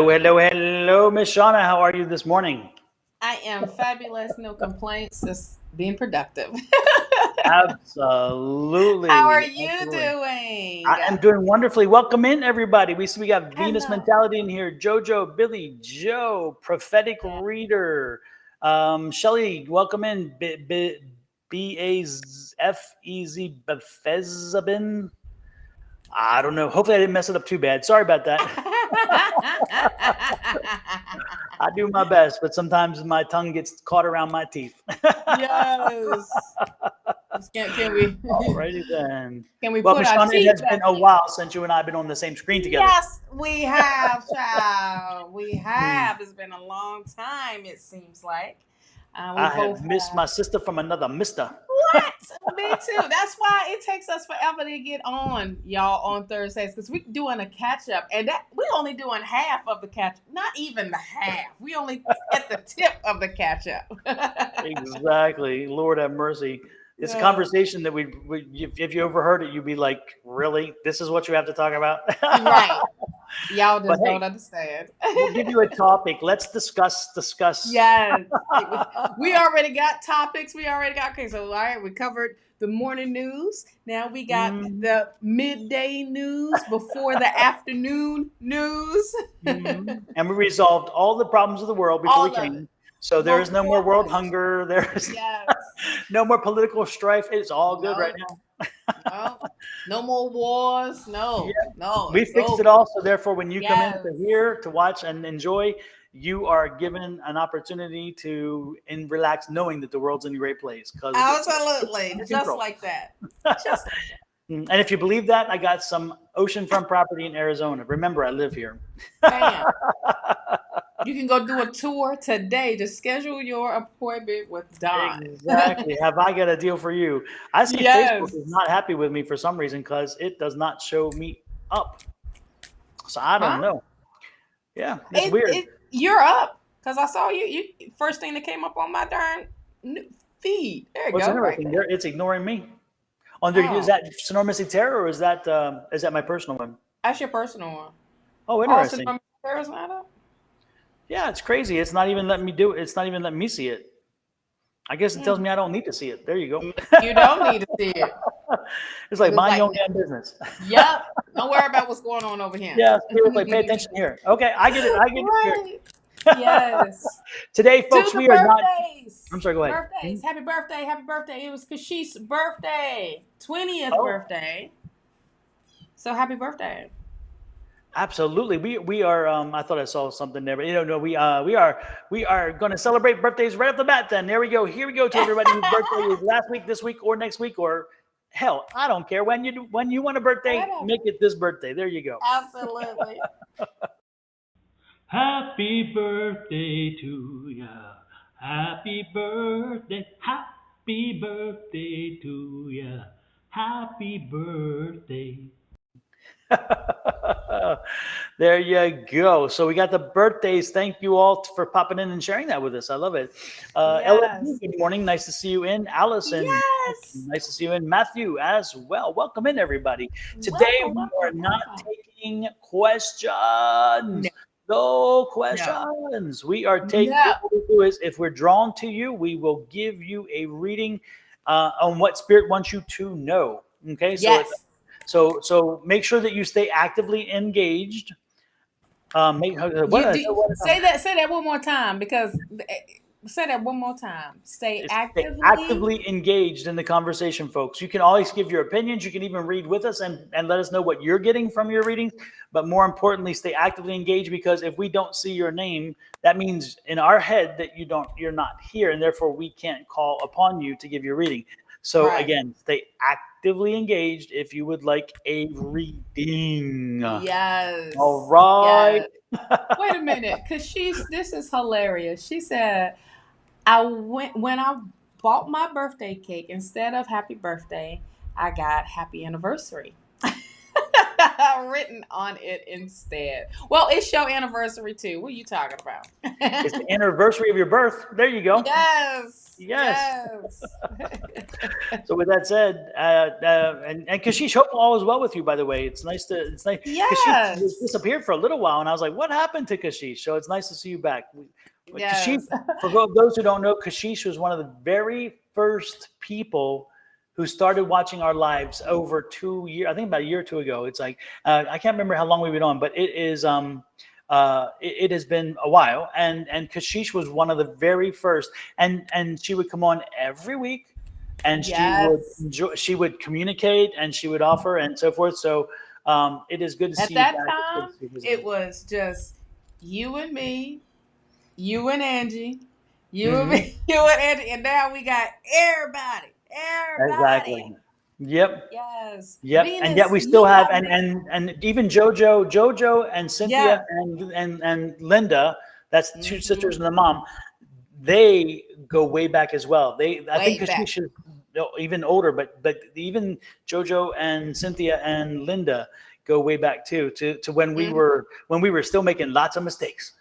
Hello, hello, hello, Miss Shawna. How are you this morning? I am fabulous, no complaints, just being productive. How are Absolutely, you absolutely. doing? I am doing wonderfully. Welcome in, everybody. We got Venus Hello. mentality in here. Jojo, Billy, Joe, prophetic reader. Shelly, welcome in. B-A-F-E-Z Bethesabin. I don't know. Hopefully, I didn't mess it up too bad. Sorry about that. I do my best, but sometimes my tongue gets caught around my teeth. Yes. Can we Alrighty then. can we Well, put Miss our Shauna, it teeth has been back a in? while since you and I have been on the same screen together. Yes, we have, child. We Hmm. have. It's been a long time, it seems like. We I both have missed have. my sister from another mister. What? Me too. That's why it takes us forever to get on, y'all, on Thursdays because we're doing a catch up, and that we only doing half of the catch. Not even the half. We only at the tip of the catch up. Exactly. Lord have mercy. It's a Yeah. conversation that if you overheard it, you'd be like, really? This is what you have to talk about? Right. Y'all But just hey, don't understand. we'll give you a topic. Let's discuss. Yes. We already got topics. We already got, okay. So, all right, we covered the morning news. Now we got Mm, the midday news before the afternoon news. And we resolved all the problems of the world before we All of it. came. So there is no more Before world lunch. hunger. There's Yes. no more political strife. It's all good right No, now. no. No more wars. Yeah, No, no, we it's fixed it over. all. So therefore, when you come in to Yes. hear, to watch, and enjoy, you are given an opportunity to and relax, knowing that the world's in a great place because it's Absolutely. under Just control. like that. Just like that. And if you believe that, I got some oceanfront property in Arizona. Remember, I live here. Bam. You can go do a tour today. Just schedule your appointment with Don. Exactly. Have I got a deal for you? I see Facebook Yes. is not happy with me for some reason because it does not show me up. So I don't Huh? know. Yeah, it's weird. You're up because I saw you. You first thing that came up on my darn feed. There you What's go, right interesting there. there, it's ignoring me. Is Oh, that Sonoran Mystic Tarot or is that my personal one? that's your personal one. Oh, Oh, so interesting. Sarah's not up. Yeah, it's crazy. It's not even letting me do it. It's not even letting me see it. I guess it tells Hmm. me I don't need to see it. There you go. You don't need to see it. It's like Look mind like, your own damn business. yep. Don't worry about what's going on over here. Yeah, Spirit's like pay attention here. Okay, I get it. I get it. Spirit. Right. Yes. Today, To folks, the we are not. I'm birthdays. sorry. Go ahead. Birthdays. Happy birthday. Happy birthday. It was Kashi's birthday. 20th Oh, birthday. So happy birthday. absolutely. We are. I thought I saw something there, but no. We are going to celebrate birthdays right off the bat. Then there we go. Here we go to everybody whose birthday is last week, this week, or next week, or hell, I don't care when you want a birthday, make Whatever. it this birthday. There you go. Absolutely. Happy birthday to ya. Happy birthday. Happy birthday to ya. Happy birthday. There you go. So we got the birthdays. Thank you all for popping in and sharing that with us. I love it. Ellen, Yes. good morning. Nice to see you in. Allison, Yes. nice to see you in. Matthew as well. Welcome in, everybody. Today Welcome, we are welcome, not welcome. taking No, questions. No no, questions. We are taking, no. what we do is if we're drawn to you, we will give you a reading on what Spirit wants you to know. Okay, Yes. so make sure that you stay actively engaged. You do say that one more time because say that one more time. Stay Stay actively. actively engaged in the conversation, folks. You can always give your opinions. You can even read with us and let us know what you're getting from your readings. But more importantly, stay actively engaged because if we don't see your name, that means in our head that you're not here, and therefore we can't call upon you to give your reading. So Right. again, stay actively engaged if you would like a reading. All Yes. right. Yes. Wait a minute, cause this is hilarious. She said I went when I bought my birthday cake instead of happy birthday, I got happy anniversary written on it instead. Well, it's your anniversary too. What are you talking about? It's the anniversary of your birth. There you go. Yes. Yes. Yes. So with that said, and Kashish, hope all is well with you. By the way, it's nice. Kashish Yes. disappeared for a little while, and I was like, "What happened to Kashish?" So it's nice to see you back. Kashish, Yes. for those who don't know, Kashish was one of the very first people who started watching our lives over 2 years. I think about a year or two ago. It's like I can't remember how long we've been on, but it is it has been a while, and Kashish was one of the very first, and she would come on every week, and Yes. she would communicate, and she would offer, and so forth. So it is good to At see you that back. It's good time, to see you it visiting. was just you and me, you and Angie, you and Hmm. me, you and Angie, and now we got everybody. Everybody. Exactly. Yep. Yes. Yep, and yet Venus, we still you have, have been. and even JoJo and Cynthia Yeah. and Linda. That's two Hmm. sisters and the mom. They go way back as well. I think Way back. Kashish is even older, but even JoJo and Cynthia and Linda go way back too, to when we were still making lots of mistakes.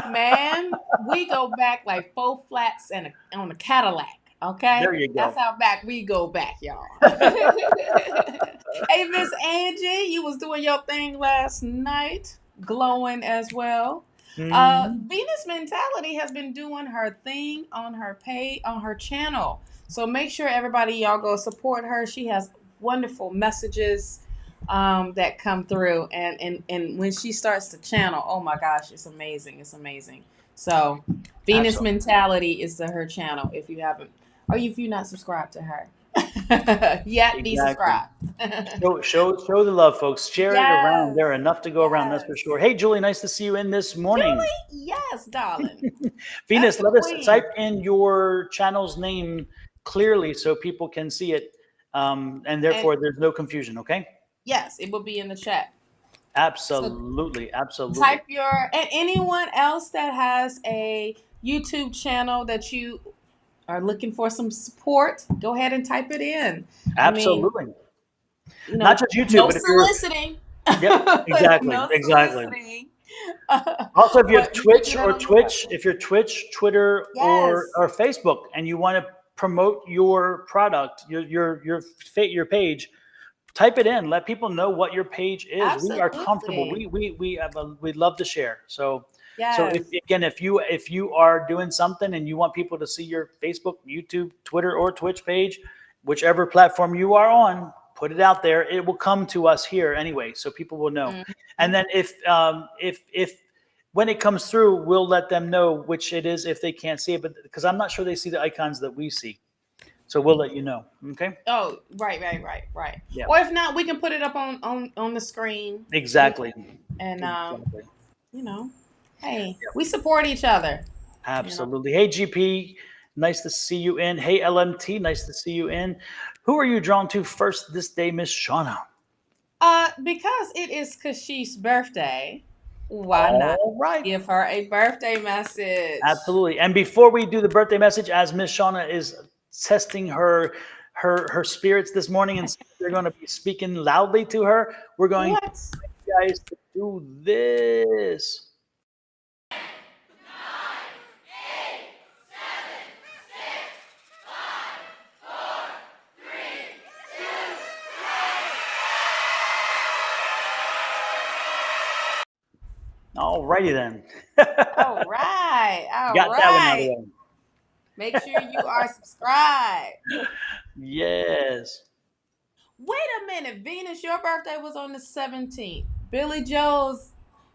Man, we go back like four flats and on a Cadillac. There Okay, you that's go. how back we go back, y'all. Hey, Miss Angie, you was doing your thing last night, glowing as well. Mhm. Venus Mentality has been doing her thing on her on her channel. So make sure everybody y'all go support her. She has wonderful messages that come through, and when she starts the channel, oh my gosh, it's amazing. It's amazing. So Venus Absolutely. Mentality is her channel. If you haven't, or if you're not subscribed to her yet, be Exactly. subscribed. Show the love, folks. Share it around. There are Yes. enough to go around, that's for Yes. sure. Hey, Julie, nice to see you in this morning. Julie, yes, darling. That's Venus, the let us type queen. in your channel's name clearly so people can see it, and And therefore there's no confusion. Okay? yes, it will be in the chat. So Absolutely, absolutely. type your, and anyone else that has a YouTube channel that you are looking for some support, go ahead and type it in. I mean, Absolutely. you Not know, just YouTube, no but if you're, soliciting. yep, exactly, No exactly. soliciting. Also, if you have But you can Twitch do it or on your own. Twitch, if you're Twitch, Twitter, Yes, or Facebook, and you want to promote your product, your page, type it in. Let people know what your page is. We are comfortable. absolutely. We love to share. So if Yes. again, if you are doing something and you want people to see your Facebook, YouTube, Twitter, or Twitch page, whichever platform you are on, put it out there. It will come to us here anyway, so people will know. And Mhm. then if when it comes through, we'll let them know which it is if they can't see it, but because I'm not sure they see the icons that we see, so we'll let you know. Okay. Oh, right. Yeah. Or if not, we can put it up on the screen. We Exactly. and Exactly. you know, hey, we support each other. You know, Absolutely. Hey, GP, nice to see you in. Hey, LMT, nice to see you in. Who are you drawn to first this day, Miss Shawna? because it is Kashish's birthday, why not All right. give her a birthday message? Absolutely. And before we do the birthday message, as Miss Shauna is testing her spirits this morning, and they're going to be speaking loudly to her, we're going to What? you guys to do this. All righty then. All right, all Got that one out of the right. way. Make sure you are subscribed. Yes. Wait a minute, Venus, your birthday was on the 17th. Billy Joe's,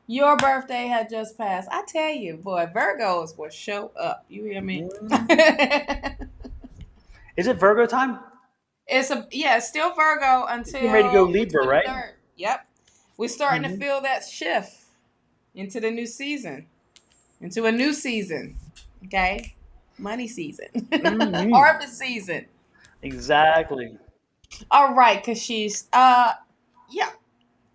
your birthday had just passed. I tell you, boy, Virgos will show up. You hear me? Mm. Is it Virgo time? It's still Virgo It's getting ready to go until the Libra, right? 23rd. Yep. We're starting to Mhm. feel that shift into the new season. Into a new season. Okay? Money season. Mhm. Harvest season. Exactly. All right, Kashish. Yeah,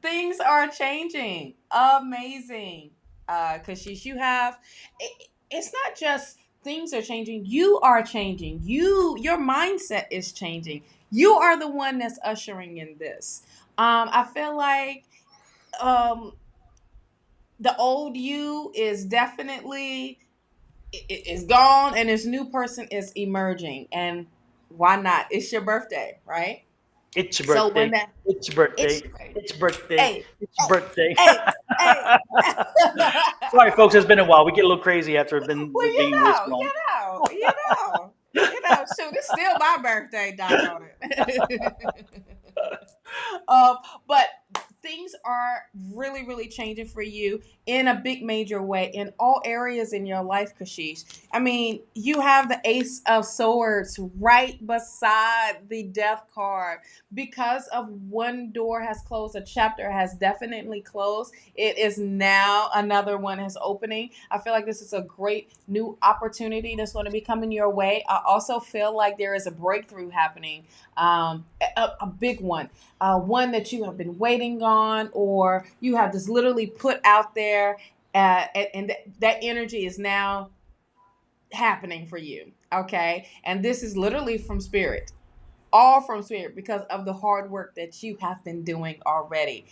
things are changing. Amazing. Kashish, it's not just things are changing, you are changing. Your mindset is changing. You are the one that's ushering in this. I feel like um the old you is definitely is gone and this new person is emerging. And why not? It's your birthday, right? It's your So when birthday. that It's your birthday. it's It's your birthday. hey, It's your birthday. hey, hey. Sorry, folks. It's been a while. We get a little crazy after Well, being away so you long. know, you know, shoot, it's still my birthday, doggone it. um, but things are really, really changing for you in a big major way in all areas in your life, Kashish. I mean, you have the Ace of Swords right beside the Death card. Because of one door has closed, a chapter has definitely closed. It is now another one is opening. I feel like this is a great new opportunity that's going to be coming your way. I also feel like there is a breakthrough happening, a big one, one that you have been waiting on, or you have just literally put out there, and that energy is now happening for you. Okay. And this is literally from spirit, all from spirit, because of the hard work that you have been doing already.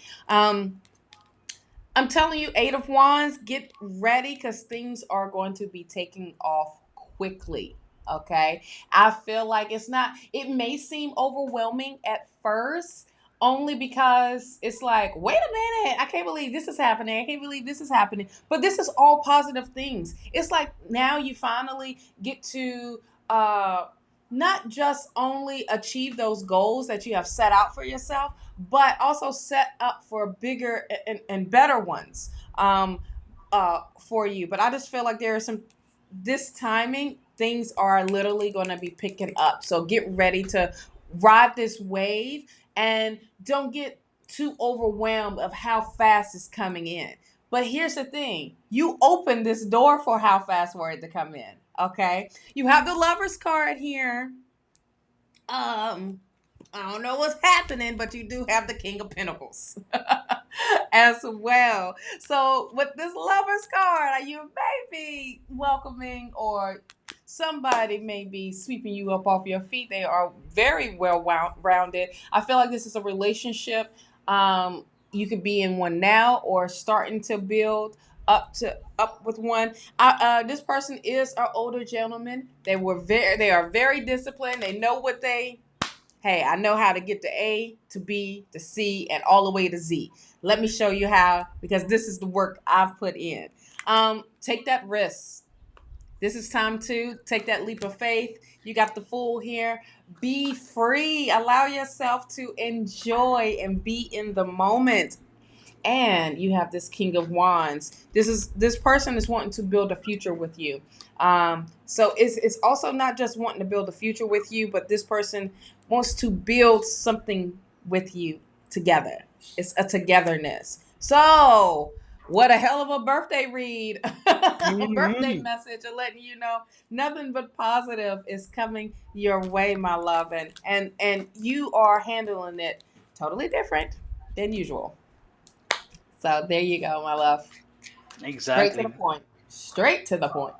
I'm telling you, Eight of Wands, get ready because things are going to be taking off quickly. Okay. I feel like it may seem overwhelming at first, only because it's like, wait a minute, I can't believe this is happening. I can't believe this is happening. But this is all positive things. It's like now you finally get to, not just only achieve those goals that you have set out for yourself, but also set up for bigger and better ones, for you. But I just feel like there are this timing, things are literally going to be picking up. So get ready to ride this wave and don't get too overwhelmed of how fast it's coming in. But here's the thing, you open this door for how fast for it to come in. Okay. You have the Lover's card here. I don't know what's happening, but you do have the King of Pentacles as well. So with this Lover's card, you may be welcoming, or somebody may be sweeping you up off your feet. They are very well rounded. I feel like this is a relationship. You could be in one now or starting to build up with one. This person is an older gentleman. They are very disciplined. They know what hey, I know how to get to A to B to C and all the way to Z. Let me show you how, because this is the work I've put in. Take that risk. This is time to take that leap of faith. You got the Fool here. Be free. Allow yourself to enjoy and be in the moment. And you have this King of Wands. This person is wanting to build a future with you. So it's also not just wanting to build a future with you, but this person wants to build something with you together. It's a togetherness. So what a hell of a birthday read. A birthday message of letting you know nothing but positive is coming your way, my love. And you are handling it totally different than usual. So there you go, my love. Straight to Exactly. the point. Straight to the point.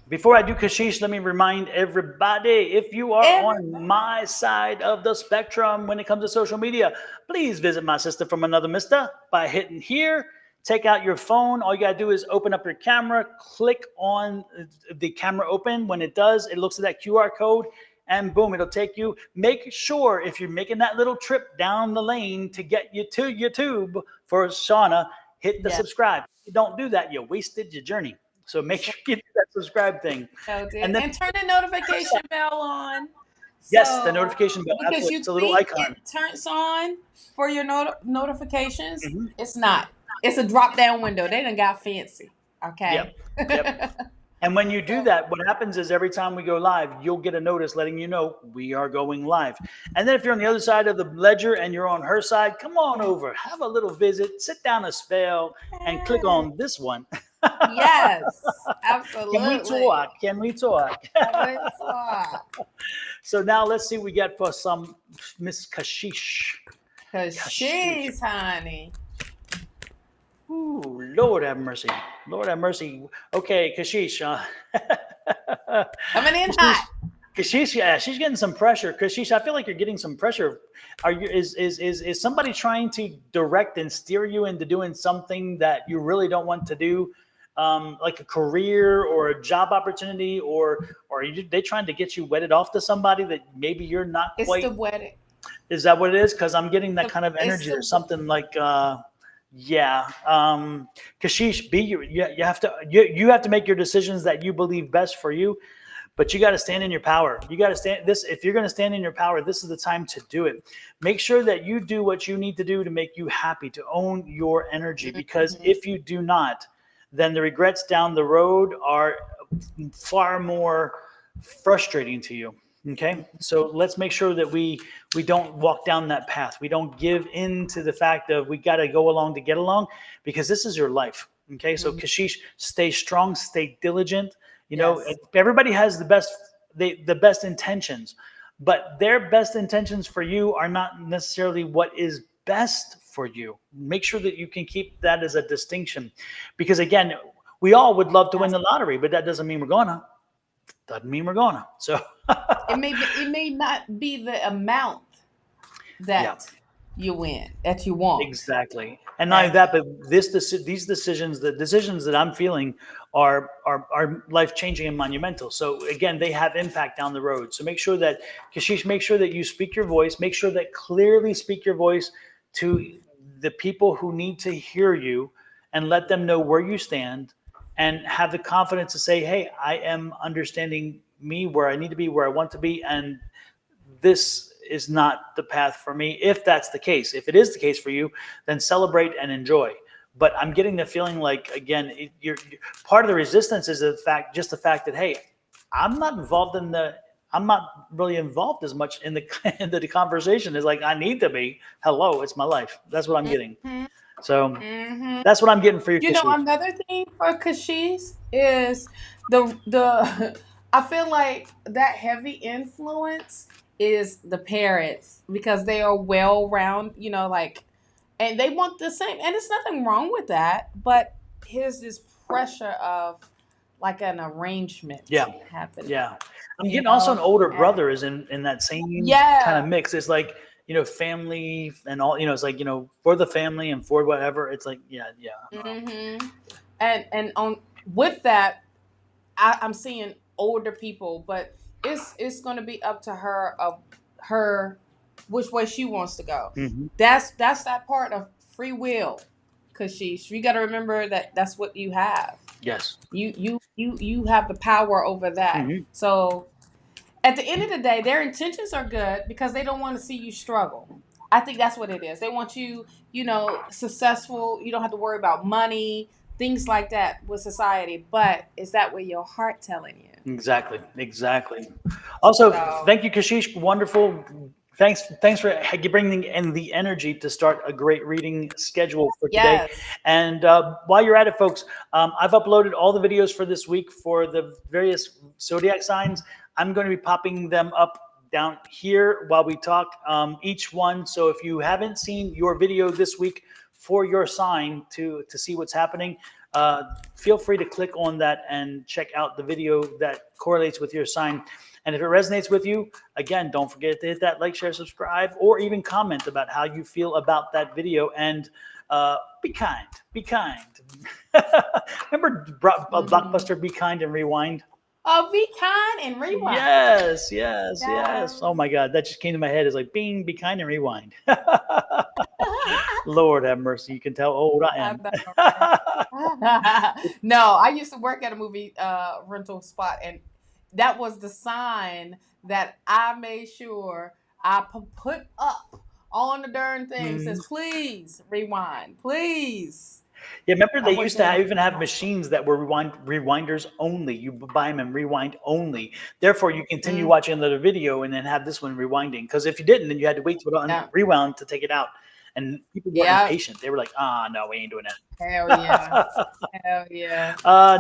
Before I do Kashish, let me remind everybody, if you are on Everybody. my side of the spectrum when it comes to social media, please visit my sister from another mister by hitting here. Take out your phone. All you got to do is open up your camera, click on the camera open. When it does, it looks at that QR code, and boom, it'll take you. Make sure if you're making that little trip down the lane to get you to YouTube for Shawna, hit the Yeah. subscribe. If you don't do that, you wasted your journey. So make sure you do that subscribe thing. So And then, and turn the notification bell on. yes, the So notification bell. because Absolutely. you It's a little think icon. it turns on for your notifications, Hmm. it's not. It's a drop down window. They done got fancy. Okay. Yep. Yep. And when you do So, that, what happens is every time we go live, you'll get a notice letting you know we are going live. And then if you're on the other side of the ledger and you're on her side, come on over, have a little visit, sit down a spell, and click on this one. yes, Can we absolutely. talk? Can we talk? So now let's see what we get for some Miss Kashish. Cause Kashish. she's honey. Ooh, Lord have mercy. Lord have mercy. Okay, Kashish. Coming in Kashish, hot. Kashish, yeah, she's getting some pressure. Kashish, I feel like you're getting some pressure. Are you? Is somebody trying to direct and steer you into doing something that you really don't want to do? like a career or a job opportunity, or are they trying to get you wedded off to somebody that maybe you're not It's quite? the wedding. Is that what it is? Because I'm getting that kind of It's energy or the something like, yeah. Kashish, you have to you have to make your decisions that you believe best for you, but you got to stand in your power. You got to stand this. If you're going to stand in your power, this is the time to do it. Make sure that you do what you need to do to make you happy, to own your energy, because Mhm. if you do not, then the regrets down the road are far more frustrating to you. Okay, so let's make sure that we don't walk down that path. We don't give in to the fact of we got to go along to get along, because this is your life. Okay, so Mhm. Kashish, stay strong, stay diligent. You know, Yes. everybody has the best intentions, but their best intentions for you are not necessarily what is best for you. Make sure that you can keep that as a distinction, because again, we all would love to win Yes. the lottery, but that doesn't mean we're gonna. Doesn't mean we're gonna. So It may not be the amount yeah, that you win that you want. exactly. And not only Okay. that, but these decisions, the decisions that I'm feeling are life changing and monumental. So again, they have impact down the road. So make sure that Kashish, make sure that you speak your voice. Make sure that clearly speak your voice to the people who need to hear you, and let them know where you stand, and have the confidence to say, "Hey, I am understanding me where I need to be, where I want to be, and this is not the path for me." If that's the case, if it is the case for you, then celebrate and enjoy. But I'm getting the feeling like, again, you're part of the resistance is just the fact that, hey, I'm not involved in the I'm not really involved as much in the into the conversation as like I need to be. Hello, it's my life. That's what I'm getting. Mhm. So Mhm. that's what I'm getting for you, You know, Kashish. another thing for Kashish is the I feel like that heavy influence is the parents, because they are well round, you know, like, and they want the same, and it's nothing wrong with that, but here's this pressure of like an arrangement Yeah, happening, yeah. I'm you getting also an know. older And brother is in that same kind of yeah. mix. It's like, family and all, it's like, for the family and for whatever. It's like, yeah, yeah. Mhm. And on with that, I'm seeing older people, but it's going to be up to her of her which way she wants to go. Hmm. That's that part of free will, because you got to remember that that's what you have. Yes. You have the power over that. Hmm. So at the end of the day, their intentions are good because they don't want to see you struggle. I think that's what it is. They want you, you know, successful. You don't have to worry about money, things like that with society. But is that what your heart telling you? Exactly. Exactly. Also, So thank you, Kashish. Wonderful. Thanks for bringing in the energy to start a great reading schedule for today. yes, And while you're at it, folks, I've uploaded all the videos for this week for the various zodiac signs. I'm going to be popping them up down here while we talk, each one. So if you haven't seen your video this week for your sign to see what's happening, feel free to click on that and check out the video that correlates with your sign. And if it resonates with you, again, don't forget to hit that like, share, subscribe, or even comment about how you feel about that video. And be kind. Be kind. Remember mm-hmm. Blockbuster, Be Kind and Rewind? Oh, be kind and rewind. Yes, yes, yes. Oh Yes. my God, that just came to my head. It's like, bing, be kind and rewind. Lord have mercy. You can tell how old I I am. know, right? No, I used to work at a movie rental spot, and that was the sign that I made sure I put up on the darn thing. Says, Mhm. please rewind, please. Yeah, remember I they worked used to at a even have machines that were rewinders only. You buy them and rewind only. Therefore, you continue mm, watching another video and then have this one rewinding. Because if you didn't, then you had to wait till it yeah, rewound to take it out. And people weren't yeah, impatient. They were like, "Ah, no, we ain't doing hell yeah, that." hell yeah.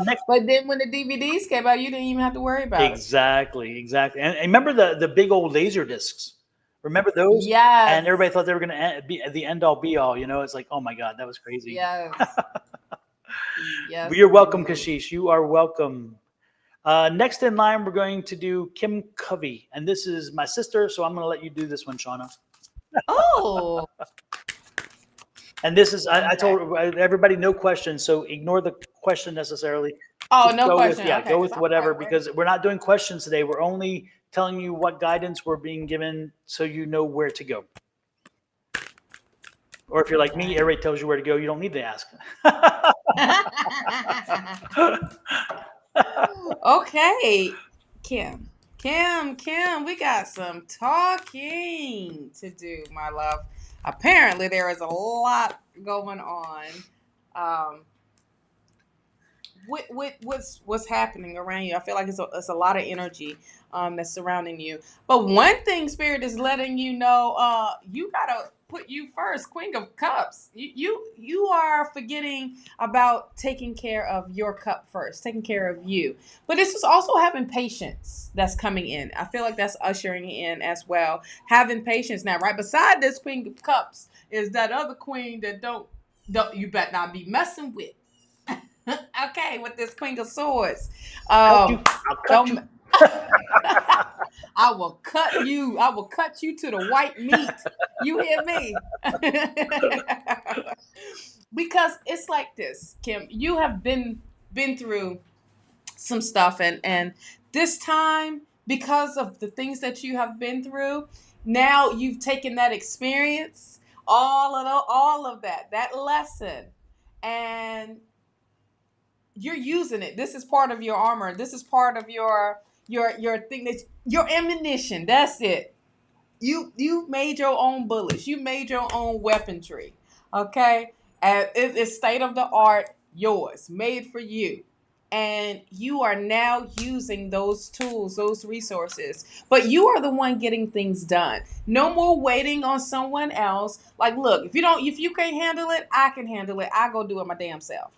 Next, But then when the DVDs came out, you didn't even have to worry about it. exactly, exactly. And remember the big old laser discs. Remember those? And Yes, everybody thought they were going to be the end all be all. It's like, oh my God, that was crazy. yes, yes, You're welcome, indeed. Kashish. You are welcome. Next in line, we're going to do Kim Covey. And this is my sister, so I'm going to let you do this one, Shawna. Oh, And this is, I Okay. told everybody no questions, so ignore the question necessarily. Oh, Just no go with, question. yeah, Okay, go because with I'm whatever, like, wait. because we're not doing questions today. We're only telling you what guidance we're being given so you know where to go. Or if you're like me, everybody tells you where to go. You don't need to ask. Okay, Kim. We got some talking to do, my love. Apparently, there is a lot going on. Um, what's happening around you? I feel like it's a lot of energy that's surrounding you. But one thing Spirit is letting you know, you gotta put you first, Queen of Cups. You are forgetting about taking care of your cup first, taking care of you. But this is also having patience that's coming in. I feel like that's ushering in as well. Having patience now, right beside this Queen of Cups is that other queen that don't you better not be messing with. Okay, with this Queen of Swords. Cut you. I'll cut you. Don't. I will cut you. I will cut you to the white meat. You hear me? Because it's like this, Kim. You have been through some stuff, and this time, because of the things that you have been through, now you've taken that experience, all of that lesson, and you're using it. This is part of your armor. This is part of your thing, that your ammunition. That's it. You made your own bullets. You made your own weaponry. Okay, and it's state of the art, yours, made for you. And you are now using those tools, those resources. But you are the one getting things done. No more waiting on someone else. Like, look, if you can't handle it, I can handle it. I go do it my damn self.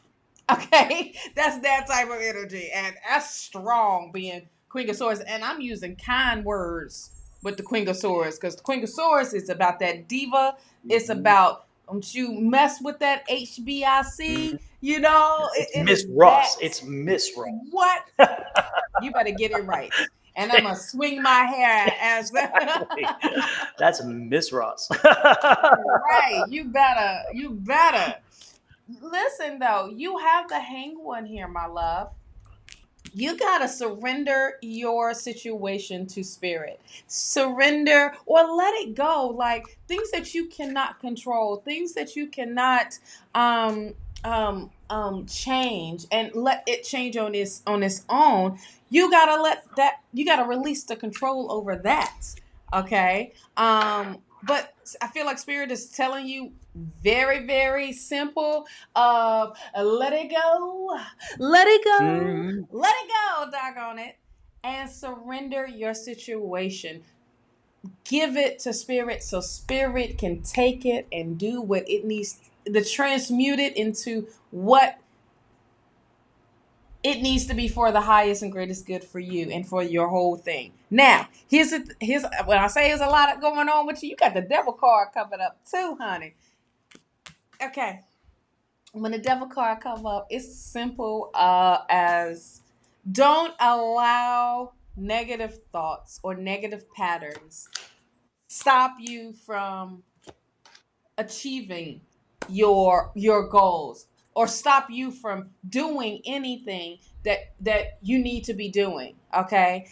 Okay, that's that type of energy, and that's strong being Queen of Swords. And I'm using kind words with the Queen of Swords, because the Queen of Swords is about that diva. It's about don't you mess with that HBIC. You know, It's it Miss is Ross. that. It's Miss Ross. What? You better get it right. And I'm gonna swing my hair as That's Miss Ross. right. You better. Listen though, you have the hang one here, my love. You got to surrender your situation to spirit. Surrender or let it go. Like things that you cannot control, things that you cannot change, and let it change on its own. You got to release the control over that. Okay? But I feel like spirit is telling you very, very simple, let it go. Let it go. Mhm. Let it go, doggone it. And surrender your situation. Give it to spirit so spirit can take it and do what it needs to transmute it into what it needs to be for the highest and greatest good for you and for your whole thing. Now, here's when I say there's a lot going on with you, you got the devil card coming up too, honey. Okay. When the devil card come up, it's simple as don't allow negative thoughts or negative patterns stop you from achieving your goals, or stop you from doing anything that you need to be doing. Okay,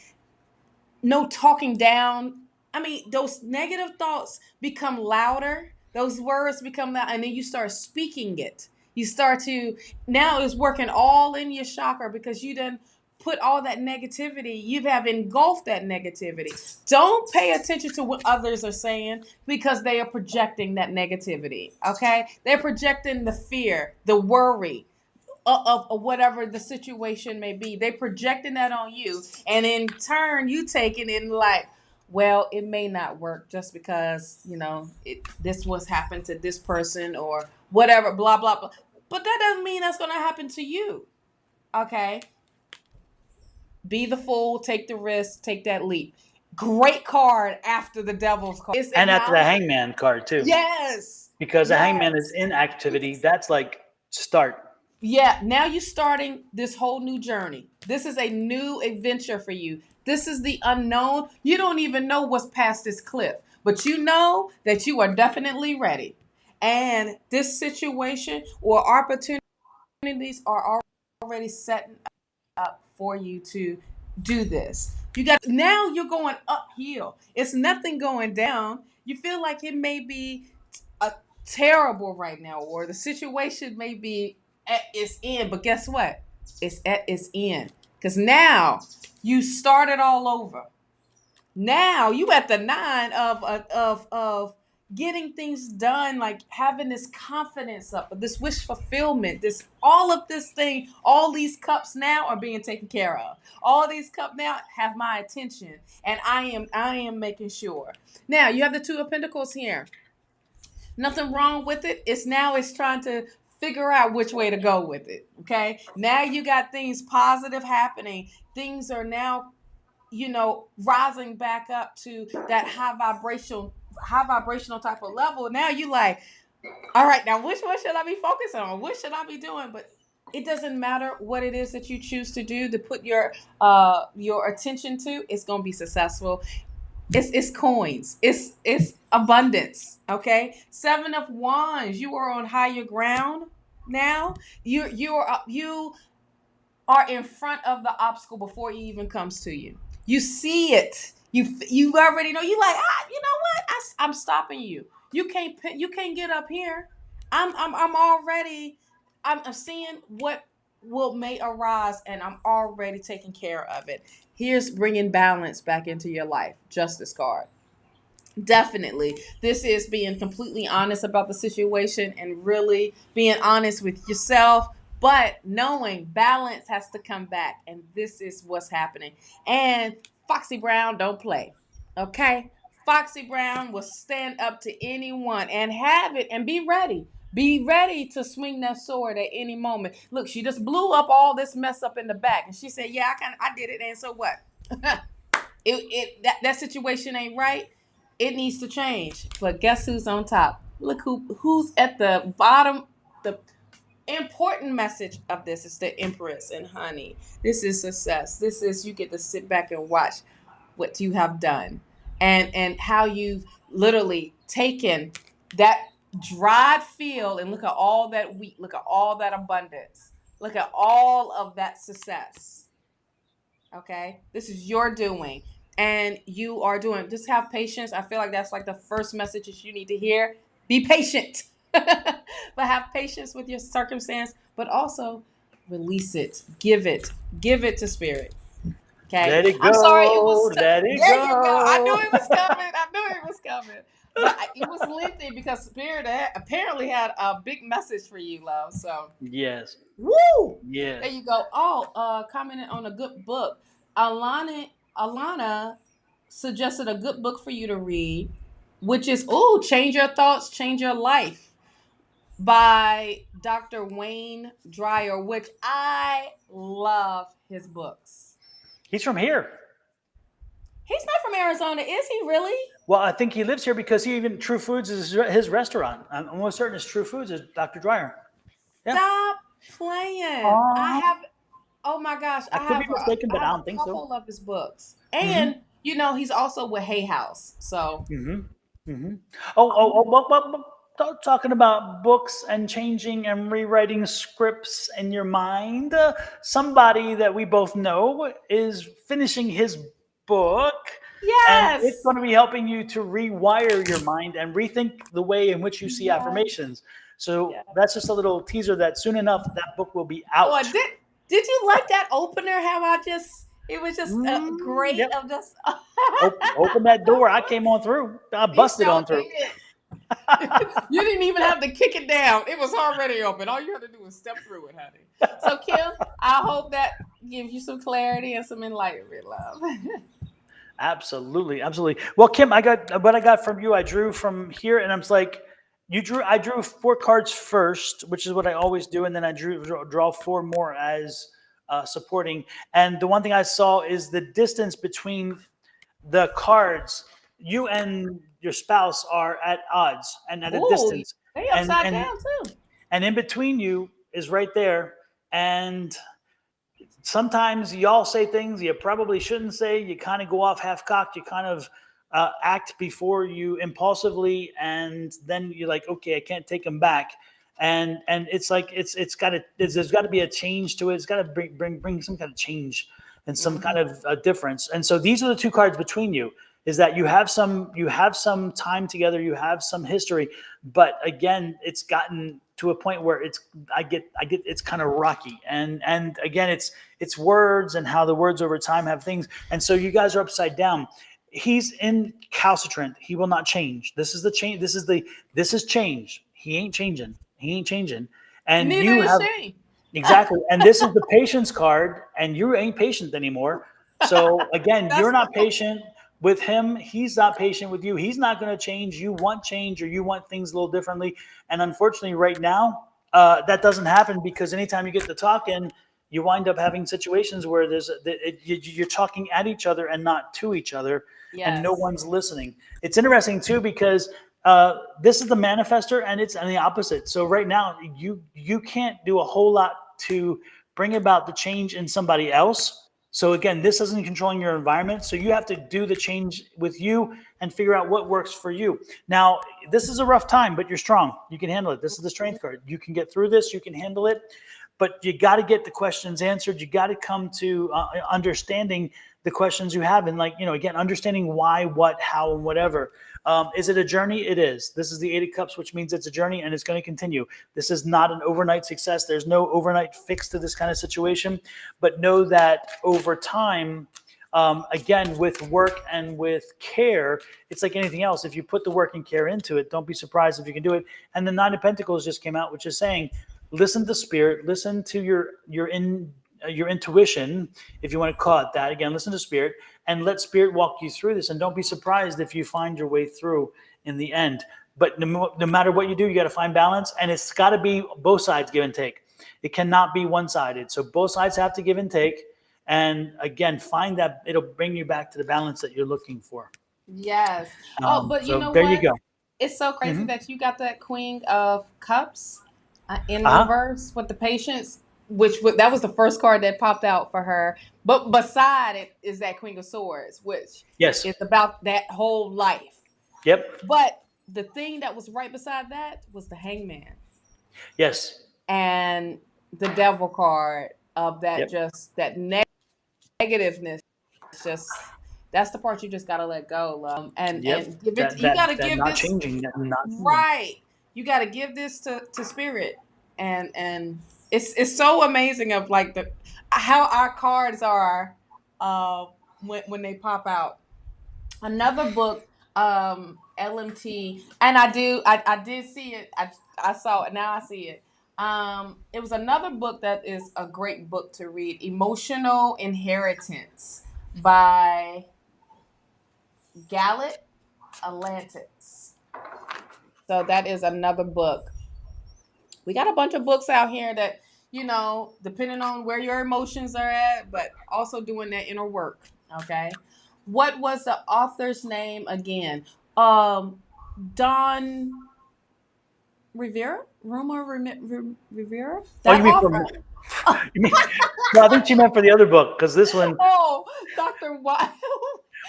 no talking down. I mean, those negative thoughts become louder. Those words become loud, and then you start speaking it. You start to now it's working all in your chakra because you done put all that negativity. You have engulfed that negativity. Don't pay attention to what others are saying because they are projecting that negativity. Okay, they're projecting the fear, the worry, of whatever the situation may be. They projecting that on you, and in turn, you taking it like, well, it may not work just because this was happened to this person or whatever, blah blah blah. But that doesn't mean that's going to happen to you. Okay, be the fool, take the risk, take that leap. Great card after the devil's card. It's And after the acknowledging. hangman card too, Yes. because the hangman is Yes. inactivity. That's like start. Yeah, now you're starting this whole new journey. This is a new adventure for you. This is the unknown. You don't even know what's past this cliff, but you know that you are definitely ready. And this situation or opportunities are already setting up for you to do this. You got now you're going uphill. It's nothing going down. You feel like it may be terrible right now, or the situation may be at its end, but guess what? It's at its end. Because now you started all over. Now you at the nine of getting things done, like having this confidence up, this wish fulfillment, this all of this thing, all these cups now are being taken care of. All these cups now have my attention, and I am making sure. Now you have the Two of Pentacles here. Nothing wrong with it. It's trying to figure out which way to go with it. Okay. Now you got things positive happening. Things are now, rising back up to that high vibrational type of level. Now you like, all right, now which one should I be focusing on? What should I be doing? But it doesn't matter what it is that you choose to do, to put your attention to. It's gonna be successful. It's coins. It's abundance. Okay. Seven of Wands. You are on higher ground now. You are in front of the obstacle before it even comes to you. You see it. You already know. You like, you know what? I'm stopping you. You can't get up here. I'm already. I'm seeing what may arise, and I'm already taking care of it. Here's bringing balance back into your life. Justice card. Definitely. This is being completely honest about the situation and really being honest with yourself, but knowing balance has to come back. And this is what's happening. And Foxy Brown don't play. Okay? Foxy Brown will stand up to anyone and have it and be ready. Be ready to swing that sword at any moment. Look, she just blew up all this mess up in the back. And she said, yeah, I did it. And so what? That situation ain't right. It needs to change. But guess who's on top? Look who's at the bottom. The important message of this is the Empress, and honey, this is success. This is, you get to sit back and watch what you have done, and how you've literally taken that dried field and look at all that wheat, look at all that abundance, look at all of that success. Okay, this is your doing. And you are doing, just have patience. I feel like that's like the first message that you need to hear. Be patient. But have patience with your circumstance, but also release it. Give it to spirit. Okay. Let it go. I'm sorry, it was Let it there go. you go. I knew it was coming. But it was lengthy because spirit apparently had a big message for you, love. So Yes. woo! Yes. There you go. Oh, commenting on a good book. Alana suggested a good book for you to read, which is Change Your Thoughts, Change Your Life by Dr. Wayne Dyer, which I love his books. He's from here. He's not from Arizona, is he really? Well, I think he lives here because True Foods is his restaurant. I'm almost certain it's True Foods is Dr. Dyer. Yeah. Stop playing. I have, oh my gosh, I could be mistaken, but I don't think so. a couple of his books. And, he's also with Hay House. So. Talking about books and changing and rewriting scripts in your mind. Somebody that we both know is finishing his book. Yes. And it's going to be helping you to rewire your mind and rethink the way in which you see affirmations. So that's just a little teaser that soon enough that book will be out. Oh, did you like that opener? It was just great. Yep. Of just open that door. I came on through. I busted on through. You didn't even have to kick it down. It was already open. All you had to do was step through it, honey. So, Kim, I hope that gives you some clarity and some enlightenment, love. Absolutely. Well, Kim, I got from you. I drew from here, and I was like, I drew 4 cards first, which is what I always do, and then I draw 4 more as supporting. And the one thing I saw is the distance between the cards. You and your spouse are at odds and at a distance. They upside down too. And in between you is right there. And sometimes y'all say things you probably shouldn't say. You kind of go off half-cocked. You kind of act before you impulsively, and then you're like, okay, I can't take them back. And it's like it's got to there's got to be a change to it. It's got to bring some kind of change and some kind of difference. And so these are the two cards between you, is that you have some time together, you have some history, but again, it's gotten to a point where I get it's kind of rocky. And again, it's words and how the words over time have things. And so you guys are upside down. He's incalcitrant. He will not change. This is the change. This is change. He ain't changing. He ain't changing. And Neither you is have she. exactly. And this is the patience card, and you ain't patient anymore. So again, you're That's not patient with him. He's not patient with you. He's not going to change. You want change, or you want things a little differently. And unfortunately, right now, that doesn't happen, because anytime you get to talking, you wind up having situations where you're talking at each other and not to each other, and no yes. one's listening. It's interesting too, because this is the manifester, and it's on the opposite. So right now, you can't do a whole lot to bring about the change in somebody else. So again, this isn't controlling your environment. So you have to do the change with you and figure out what works for you. Now, this is a rough time, but you're strong. You can handle it. This is the strength card. You can get through this. You can handle it. But you got to get the questions answered. You got to come to understanding the questions you have. And like, again, understanding why, what, how, and whatever. Is it a journey? It is. This is the Eight of Cups, which means it's a journey, and it's going to continue. This is not an overnight success. There's no overnight fix to this kind of situation. But know that over time, again, with work and with care, it's like anything else. If you put the work and care into it, don't be surprised if you can do it. And the Nine of Pentacles just came out, which is saying, listen to spirit, listen to your intuition, if you want to call it that. Again, listen to spirit, and let spirit walk you through this. And don't be surprised if you find your way through in the end. But no matter what you do, you got to find balance, and it's got to be both sides give and take. It cannot be one-sided. So both sides have to give and take. And again, find that it'll bring you back to the balance that you're looking for. Yes. Oh, but you So know there you what? go. It's so crazy Mhm. that you got that Queen of Cups in Uh-huh. reverse with the patience, that was the first card that popped out for her. But beside it is that Queen of Swords, which Yes. is about that whole life. Yep. But the thing that was right beside that was the Hangman Yes. and the Devil card of that, Yep. just that negativeness. Just that's the part you just gotta let go, love. Yep. And give it. That You gotta that that give not this changing. That not changing. right. You gotta give this to spirit, and it's so amazing of like the how our cards are when they pop out. Another book, LMT, and I did see it. I saw it. Now I see it. It was another book that is a great book to read, Emotional Inheritance by Gallet Atlantis. So that is another book. We got a bunch of books out here that, depending on where your emotions are at, but also doing that inner work. Okay. What was the author's name again? Don Rivera? Oh, you That mean from? author. You mean? No, I think she meant for the other book, because this one, Oh, Dr. Wild.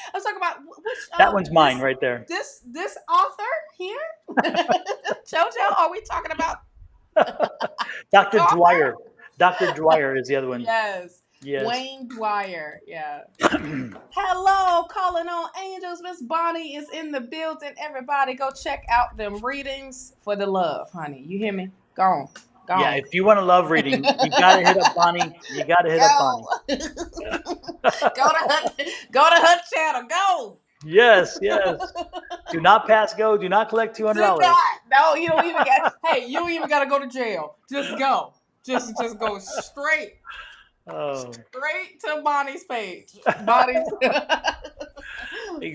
I was talking about which that one's mine right there. this author here. Jojo, are we talking about Dr. author? Dwyer. Dr. Dwyer is the other one. Yes. Yes. Wayne Dwyer. Yeah. Hello, calling on angels. Miss Bonnie is in the building. Everybody go check out them readings for the love, honey. You hear me? Go on. Go Yeah, on. if you want a love reading, you got to hit up Bonnie. You got to hit up Go. Bonnie. Go to her channel. Go. Yes, yes. Do not pass go. Do not collect Do $200. not. No, you don't even got. Hey, you don't even got to go to jail. Just go. Just go straight Oh, to Bonnie's page. Bonnie's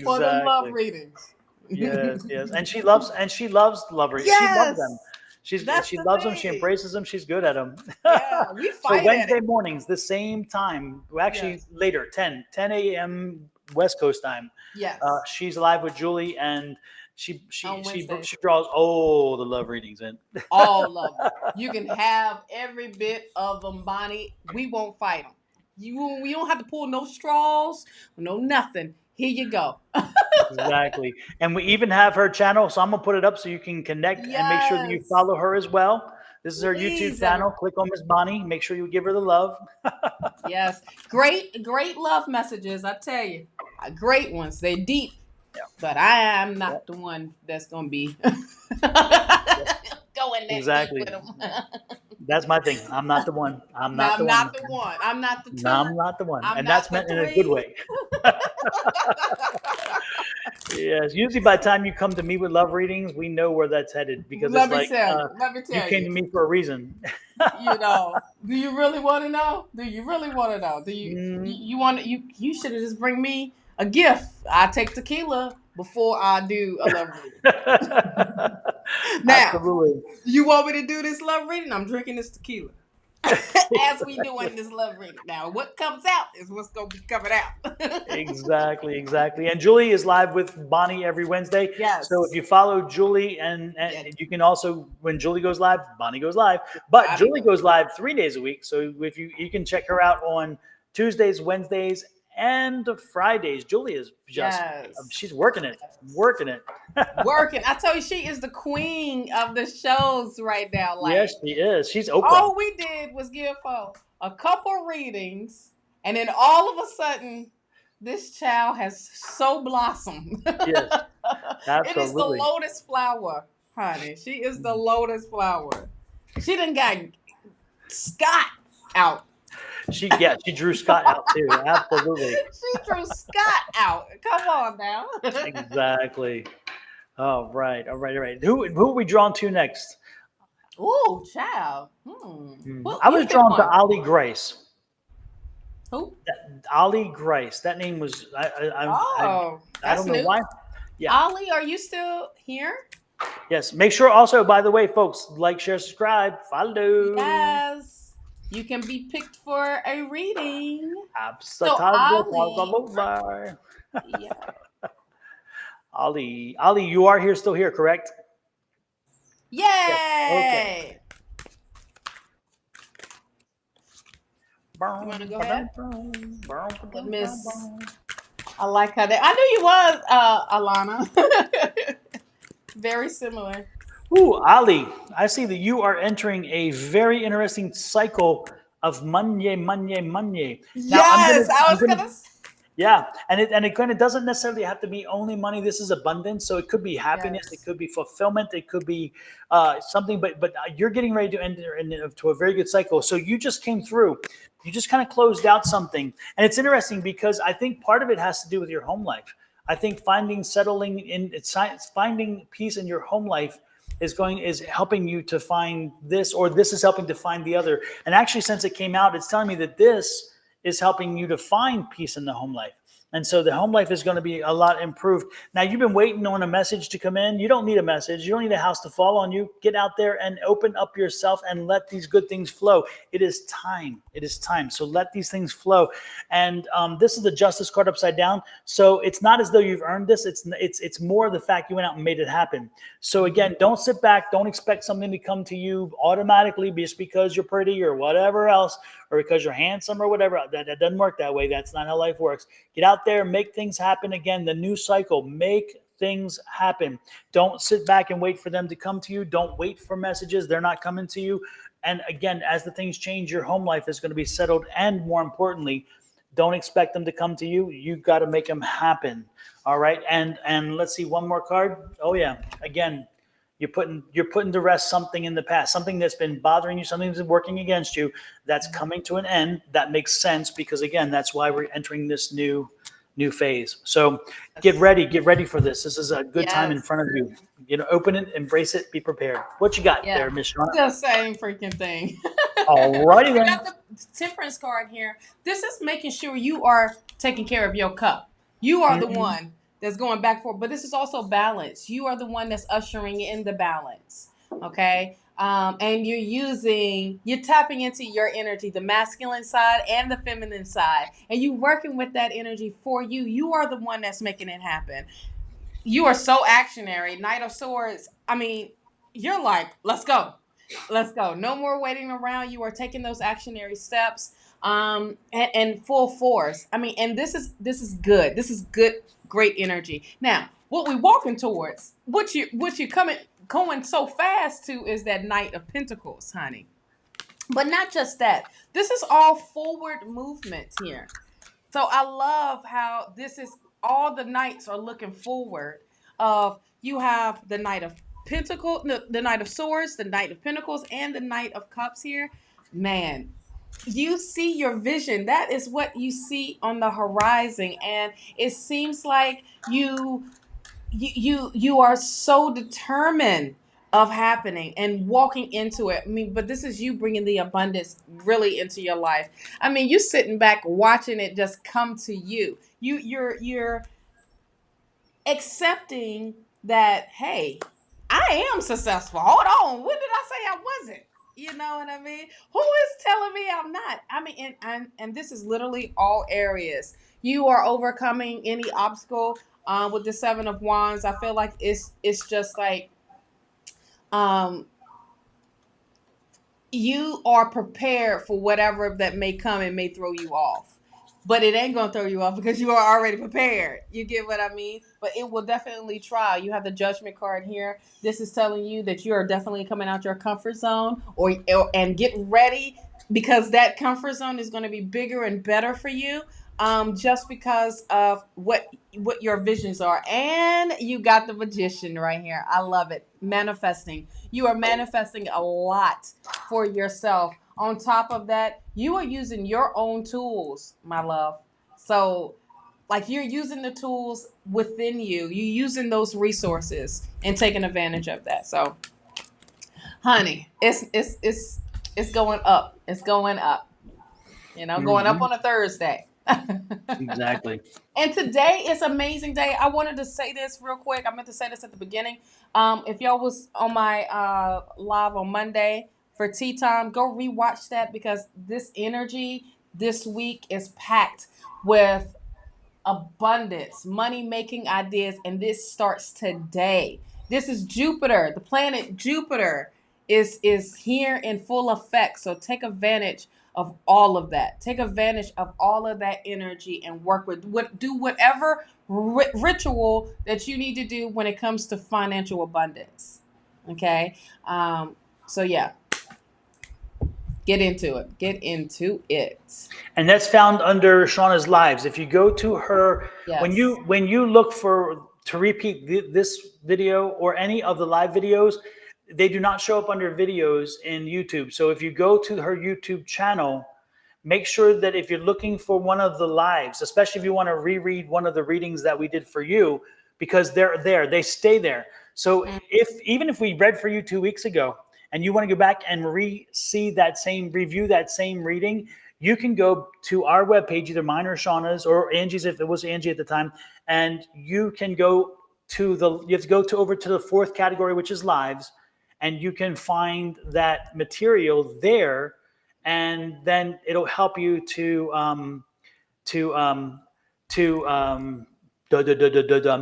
for the love exactly. readings. Yes, yes. And she loves love reading. She loves them. Yes, that's She the loves them. She thing. embraces them. She's good at them. Yeah, we So fight at Wednesday it. mornings, the same time, well, actually Yes, later, 10 a.m. West Coast time. yes. She's live with Julie, and On Wednesdays, she draws all the love readings in. all of them. You can have every bit of them, Bonnie. We won't fight them. We don't have to pull no straws, no nothing. Here you go. Exactly. And we even have her channel, so I'm gonna put it up so you can connect and make sure that you Yes. follow her as well. This is her YouTube Please, channel. Click on Miss Bonnie. Make sure you give her the love. yes. Great love messages, I tell you. Great ones. They're deep. Yeah. But I am Yep. not the one that's going to be Yep. going that deep Exactly. with them. That's my thing. I'm not the one. I'm No, not the I'm one. not the one. I'm not the No, two. I'm not the one. I'm And not that's the meant in a good three. way. Yes. Usually by the time you come to me with love readings, we know where that's headed because it's Let me like tell you. Let me you tell came you. to me for a reason. You know, do you really want to know? Do you really want to know? Do you Mm. you want you should have just bring me a gift. I take tequila before I do a love reading. Now, Absolutely. you want me to do this love reading? I'm drinking this tequila. As we doing this love reading. Now, what comes out is what's gonna be coming out. Exactly, exactly. And Julie is live with Bonnie every Wednesday. So if Yes. you follow Julie, and Yeah. you can also, when Julie goes live, Bonnie goes live. But Body Julie goes. goes live 3 days a week. So if you can check her out on Tuesdays, Wednesdays, and Fridays. Julie is just Yes. she's working it, working it. Working. I tell you, she is the queen of the shows right now. Yes, Like, she is. She's Oprah. all we did was give her a couple readings, and then all of a sudden, this child has so blossomed. Yes, It is the absolutely. lotus flower, honey. She is the lotus flower. She done got Scott out. She drew Scott out too. Absolutely. She threw Scott out. Come on now. Exactly. All right, all right, all right. Who are we drawn to next? Ooh, child. Well, I you was pick drawn to one. Ali Grace. Who? Ali Grace. That name was Oh, I that's don't know new. why. Yeah. Ollie, are you still here? Yes. Make sure also, by the way, folks, like, share, subscribe, follow. Yes. You can be picked for a reading. So Absolutely. Ollie, yeah. Ali, you are here, still here, correct? Yes. Okay. Yay! You want to go ahead? Let Miss. I like how they. I knew you was Alana. Very similar. Ooh, Ali, I see that you are entering a very interesting cycle of money. Now Yes, I I'm was gonna gonna. yeah, and it kind of doesn't necessarily have to be only money. This is abundance, so it could be happiness, it Yes. could be fulfillment, it could be something. But you're getting ready to enter into a very good cycle. So you just came through. You just kind of closed out something, and it's interesting because I think part of it has to do with your home life. I think finding peace in your home life is helping you to find this, or this is helping to find the other. And actually, since it came out, it's telling me that this is helping you to find peace in the home life. And so the home life is going to be a lot improved. Now, you've been waiting on a message to come in. You don't need a message. You don't need a house to fall on you. Get out there and open up yourself and let these good things flow. It is time. It is time. So let these things flow. And this is the Justice card upside down. So it's not as though you've earned this. It's more the fact you went out and made it happen. So again, don't sit back. Don't expect something to come to you automatically just because you're pretty or whatever else, or because you're handsome or whatever. That doesn't work that way. That's not how life works. Get out there, make things happen. Again, the new cycle, make things happen. Don't sit back and wait for them to come to you. Don't wait for messages. They're not coming to you. And again, as the things change, your home life is going to be settled. And more importantly, don't expect them to come to you. You got to make them happen. All right. And let's see, one more card. Oh yeah. Again, you're putting to rest something in the past, something that's been bothering you, something that's been working against you. That's coming to an end. That makes sense because again, that's why we're entering this new phase. So get ready for this. This is a good time in Yes. front of you. Open it, embrace it, be prepared. What you got Yeah. there, Miss Shawna? The same freaking thing. All righty I then. got the temperance card here. This is making sure you are taking care of your cup. You are the one that's going back forth, but this is also balance. You are the one that's ushering in the balance. Okay. And you're tapping into your energy, the masculine side and the feminine side, and you working with that energy for you. You are the one that's making it happen. You are so actionary. Knight of Swords. I mean, you're like, let's go. Let's go. No more waiting around. You are taking those actionary steps. and full force. I mean, and this is good. This is good, great energy. Now, what we walking towards, what you coming going so fast to is that Knight of Pentacles, honey. But not just that. This is all forward movement here. So I love how this is all the knights are looking forward. Of you have the Knight of Pentacles, the Knight of Swords, the Knight of Pentacles, and the Knight of Cups here. Man, you see your vision. That is what you see on the horizon, and it seems like you are so determined of happening and walking into it. I mean, but this is you bringing the abundance really into your life. I mean, you sitting back watching it just come to you. You're accepting that, hey, I am successful. Hold on, when did I say I wasn't? You know what I mean? Who is telling me I'm not? I mean, and this is literally all areas. You are overcoming any obstacle with the Seven of Wands. I feel like it's just like um you are prepared for whatever that may come and may throw you off. But it ain't gonna throw you off because you are already prepared. You get what I mean? But it will definitely try. You have the Judgment card here. This is telling you that you are definitely coming out your comfort zone, or and get ready, because that comfort zone is going to be bigger and better for you. Just because of what your visions are. And you got the Magician right here. I love it. Manifesting. You are manifesting a lot for yourself. On top of that, you are using your own tools, my love. So, like, you're using the tools within you. You're using those resources and taking advantage of that. So, honey, it's going up. It's going up. You know, going up on a Thursday. Exactly. And today is an amazing day. I wanted to say this real quick. I meant to say this at the beginning. If y'all was on my live on Monday for tea time, go rewatch that, because this energy this week is packed with abundance, money making ideas, and this starts today. This is Jupiter. The planet Jupiter is here in full effect. So take advantage of all of that. Take advantage of all of that energy and work with do whatever ritual that you need to do when it comes to financial abundance. Okay. So yeah, get into it. Get into it. And that's found under Shawna's lives. If you go to her, Yes. when you look for to repeat this video or any of the live videos, they do not show up under videos in YouTube. So if you go to her YouTube channel, make sure that if you're looking for one of the lives, especially if you want to reread one of the readings that we did for you, because they're there, they stay there. So if even if we read for you 2 weeks ago and you want to go back and see that same review, that same reading, you can go to our webpage, either mine or Shawna's or Angie's, if it was Angie at the time, and you can go to you have to go to over to the fourth category, which is lives, and you can find that material there, and then it'll help you to I'm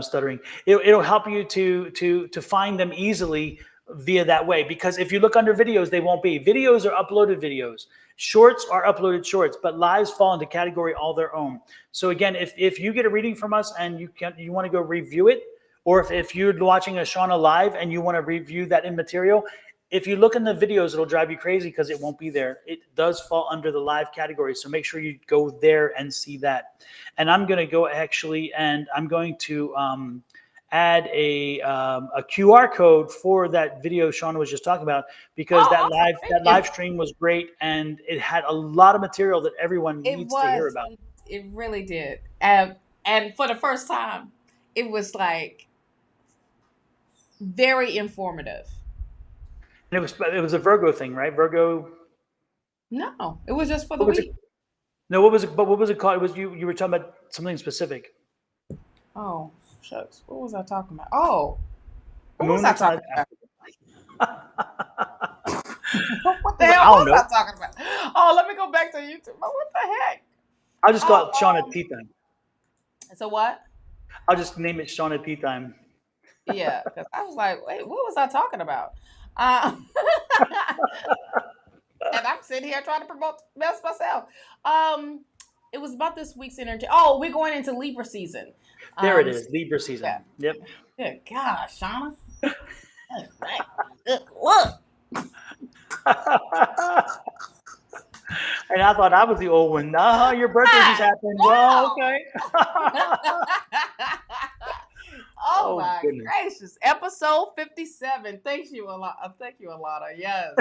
stuttering. It'll help you to find them easily via that way. Because if you look under videos, they won't be. Videos are uploaded videos. Shorts are uploaded shorts, but lives fall into category all their own. So again, if you get a reading from us and you want to go review it, or if you're watching a Shawna live and you want to review that in material, if you look in the videos, it'll drive you crazy because it won't be there. It does fall under the live category. So make sure you go there and see that. And I'm going to go actually, and I'm going to add a QR code for that video Shawna was just talking about, because Awesome. that live stream was great, and it had a lot of material that everyone needs to hear about. It really did. And for the first time, it was like very informative. And it was a Virgo thing, right? Virgo. No, it was just for the What was it? week. No, what was it? But what was it called? It was you were talking about something specific. Oh, shucks. What was I talking about? Oh, what was Moon I or something? talking about? What the I hell don't was know. I talking about? Oh, let me go back to YouTube. Oh, what the heck? I'll just call it Shawna Oh, Tea Time. so what? I'll just name it Shawna Tea Time. Yeah, because I was like, wait, what was I talking about? Uh, and I'm sitting here trying to promote best myself. Um, it was about this week's energy. Oh, we're going into Libra season. There it So, is, Libra yeah. season. Yep. Good gosh, Shawna. That's right. Good look. And I thought I was the old one. Your birthday just Hi. happened. Well, Wow. okay. Oh Oh my goodness. gracious. Episode 57. Thank you a lot. Thank you, Alana. Yes.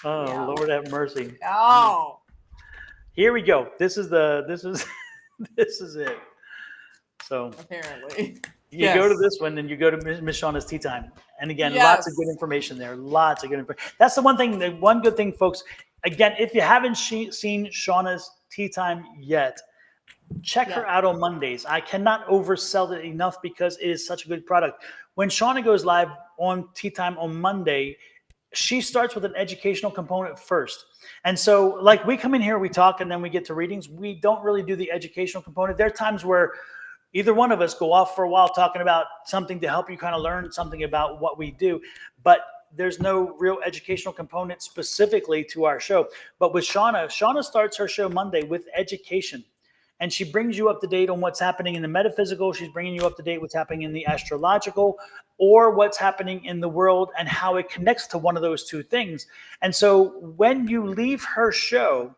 Oh Yeah. Lord have mercy. Oh. Here we go. This is this is it. So Apparently. you go to Yes. this one and you go to Miss Shauna's tea time. And again, lots of good Yes. information there. Lots of good information. That's the one thing, the one good thing, folks. Again, if you haven't seen Shauna's tea time yet, check Yeah. her out on Mondays. I cannot oversell it enough because it is such a good product. When Shawna goes live on Tea Time on Monday, she starts with an educational component first. And so, like, we come in here, we talk, and then we get to readings. We don't really do the educational component. There are times where either one of us go off for a while talking about something to help you kind of learn something about what we do. But there's no real educational component specifically to our show. But with Shawna starts her show Monday with education. And she brings you up to date on what's happening in the metaphysical. She's bringing you up to date what's happening in the astrological, or what's happening in the world and how it connects to one of those two things. And so when you leave her show,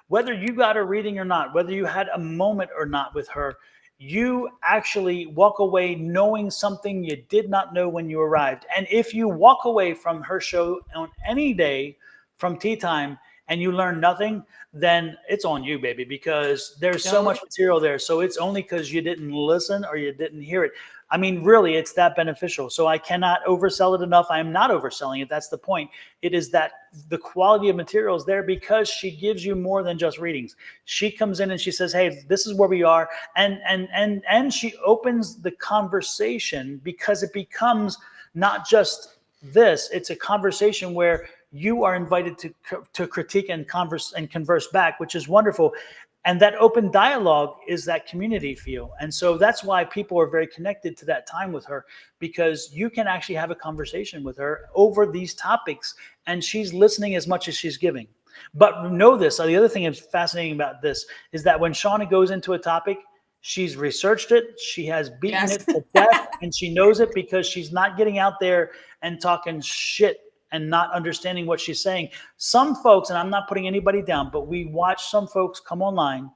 whether you got a reading or not, whether you had a moment or not with her, you actually walk away knowing something you did not know when you arrived. And if you walk away from her show on any day from tea time and you learn nothing, then it's on you, baby, because there's so much Joey. material there. So it's only because you didn't listen or you didn't hear it. I mean, really, it's that beneficial. So I cannot oversell it enough. I am not overselling it. That's the point. It is that the quality of material is there because she gives you more than just readings. She comes in and she says, "Hey, this is where we are," and she opens the conversation because it becomes not just this. It's a conversation where you are invited to critique and converse back, which is wonderful. And that open dialogue is that community feel. And so that's why people are very connected to that time with her, because you can actually have a conversation with her over these topics and she's listening as much as she's giving. But know this, the other thing that's fascinating about this is that when Shawna goes into a topic, she's researched it, she has beaten Yes. it to death, and she knows it because she's not getting out there and talking shit and not understanding what she's saying. Some folks, and I'm not putting anybody down, but we watch some folks come online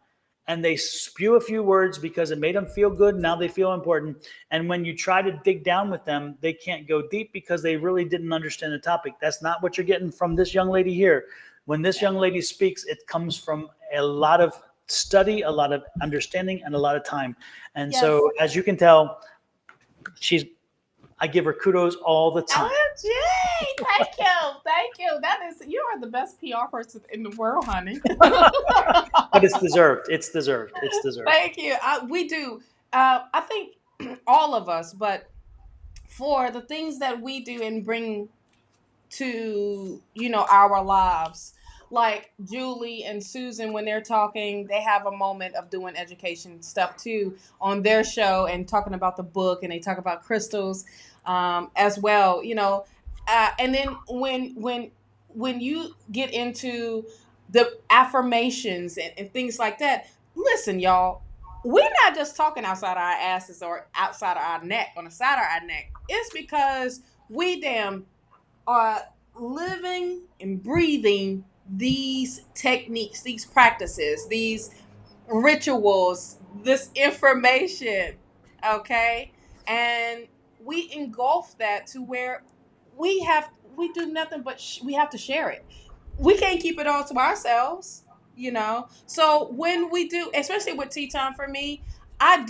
and they spew a few words because it made them feel good. Now they feel important. And when you try to dig down with them, they can't go deep because they really didn't understand the topic. That's not what you're getting from this young lady here. When this young lady speaks, it comes from a lot of study, a lot of understanding, and a lot of time. And Yes. so, as you can tell, I give her kudos all the time. OMG. Thank you. Thank you. You are the best PR person in the world, honey. But it's deserved. It's deserved. It's deserved. Thank you. We do. I think all of us, but for the things that we do and bring to, our lives, like Julie and Susan, when they're talking, they have a moment of doing education stuff too on their show and talking about the book, and they talk about crystals as well, and then when you get into the affirmations and things like that, listen, y'all, we're not just talking outside our asses or outside of our neck, on the side of our neck. It's because we damn are living and breathing these techniques, these practices, these rituals, this information, okay? And we engulf that to where we do nothing but we have to share it. We can't keep it all to ourselves. So when we do, especially with tea time for me, I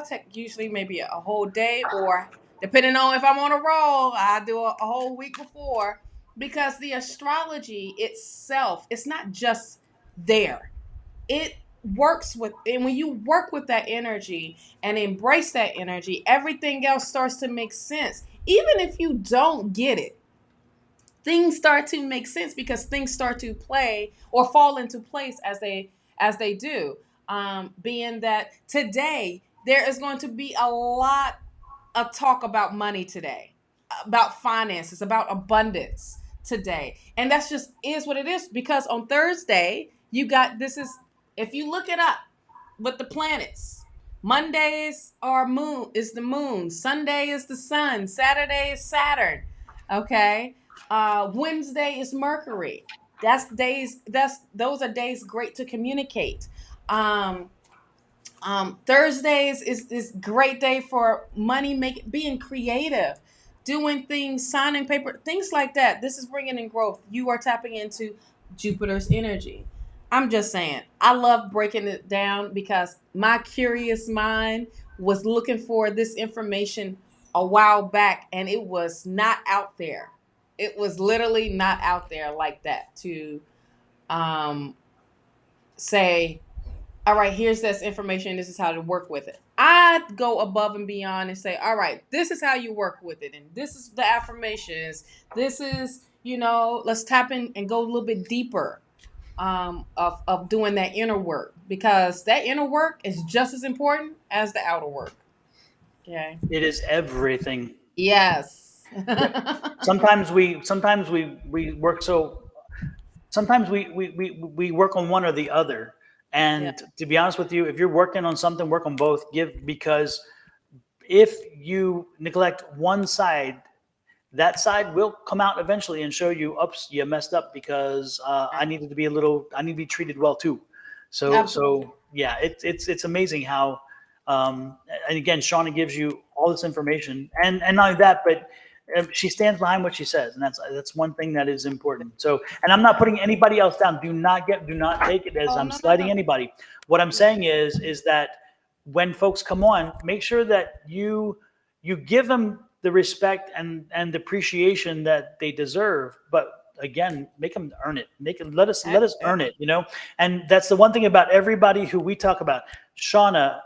take usually maybe a whole day, or depending on if I'm on a roll, I do a whole week before, because the astrology itself, it's not just there. It works with, and when you work with that energy and embrace that energy, everything else starts to make sense. Even if you don't get it, things start to make sense because things start to play or fall into place as they do. Being that today there is going to be a lot of talk about money today. about finances, about abundance today. And that's just is what it is, because on Thursday, you got this is if you look it up with the planets, Mondays are moon is the moon, Sunday is the sun, Saturday is Saturn. Okay. Wednesday is Mercury. Those are days great to communicate. Um, Thursdays is great day for being creative, doing things, signing paper, things like that. This is bringing in growth. You are tapping into Jupiter's energy. I'm just saying, I love breaking it down because my curious mind was looking for this information a while back, and it was not out there. It was literally not out there like that to um, say, all right, here's this information. This is how to work with it. I go above and beyond and say, all right, this is how you work with it. And this is the affirmations. This is, let's tap in and go a little bit deeper of doing that inner work, because that inner work is just as important as the outer work. Okay. It is everything. Yes. Sometimes we work sometimes we work on one or the other. And to be honest with you, if you're working on something, work on both. Because if you neglect one side, that side will come out eventually and show you, oops, you messed up, because I need to be treated well too. So yeah, it's amazing how, and again, Shawna gives you all this information, and not only that, but she stands behind what she says, and that's one thing that is important. So, and I'm not putting anybody else down. Do not take it as I'm slighting anybody. What I'm saying is that when folks come on, make sure that you give them the respect and the appreciation that they deserve, but again, make them earn it. Let us earn it, And that's the one thing about everybody who we talk about: Shawna,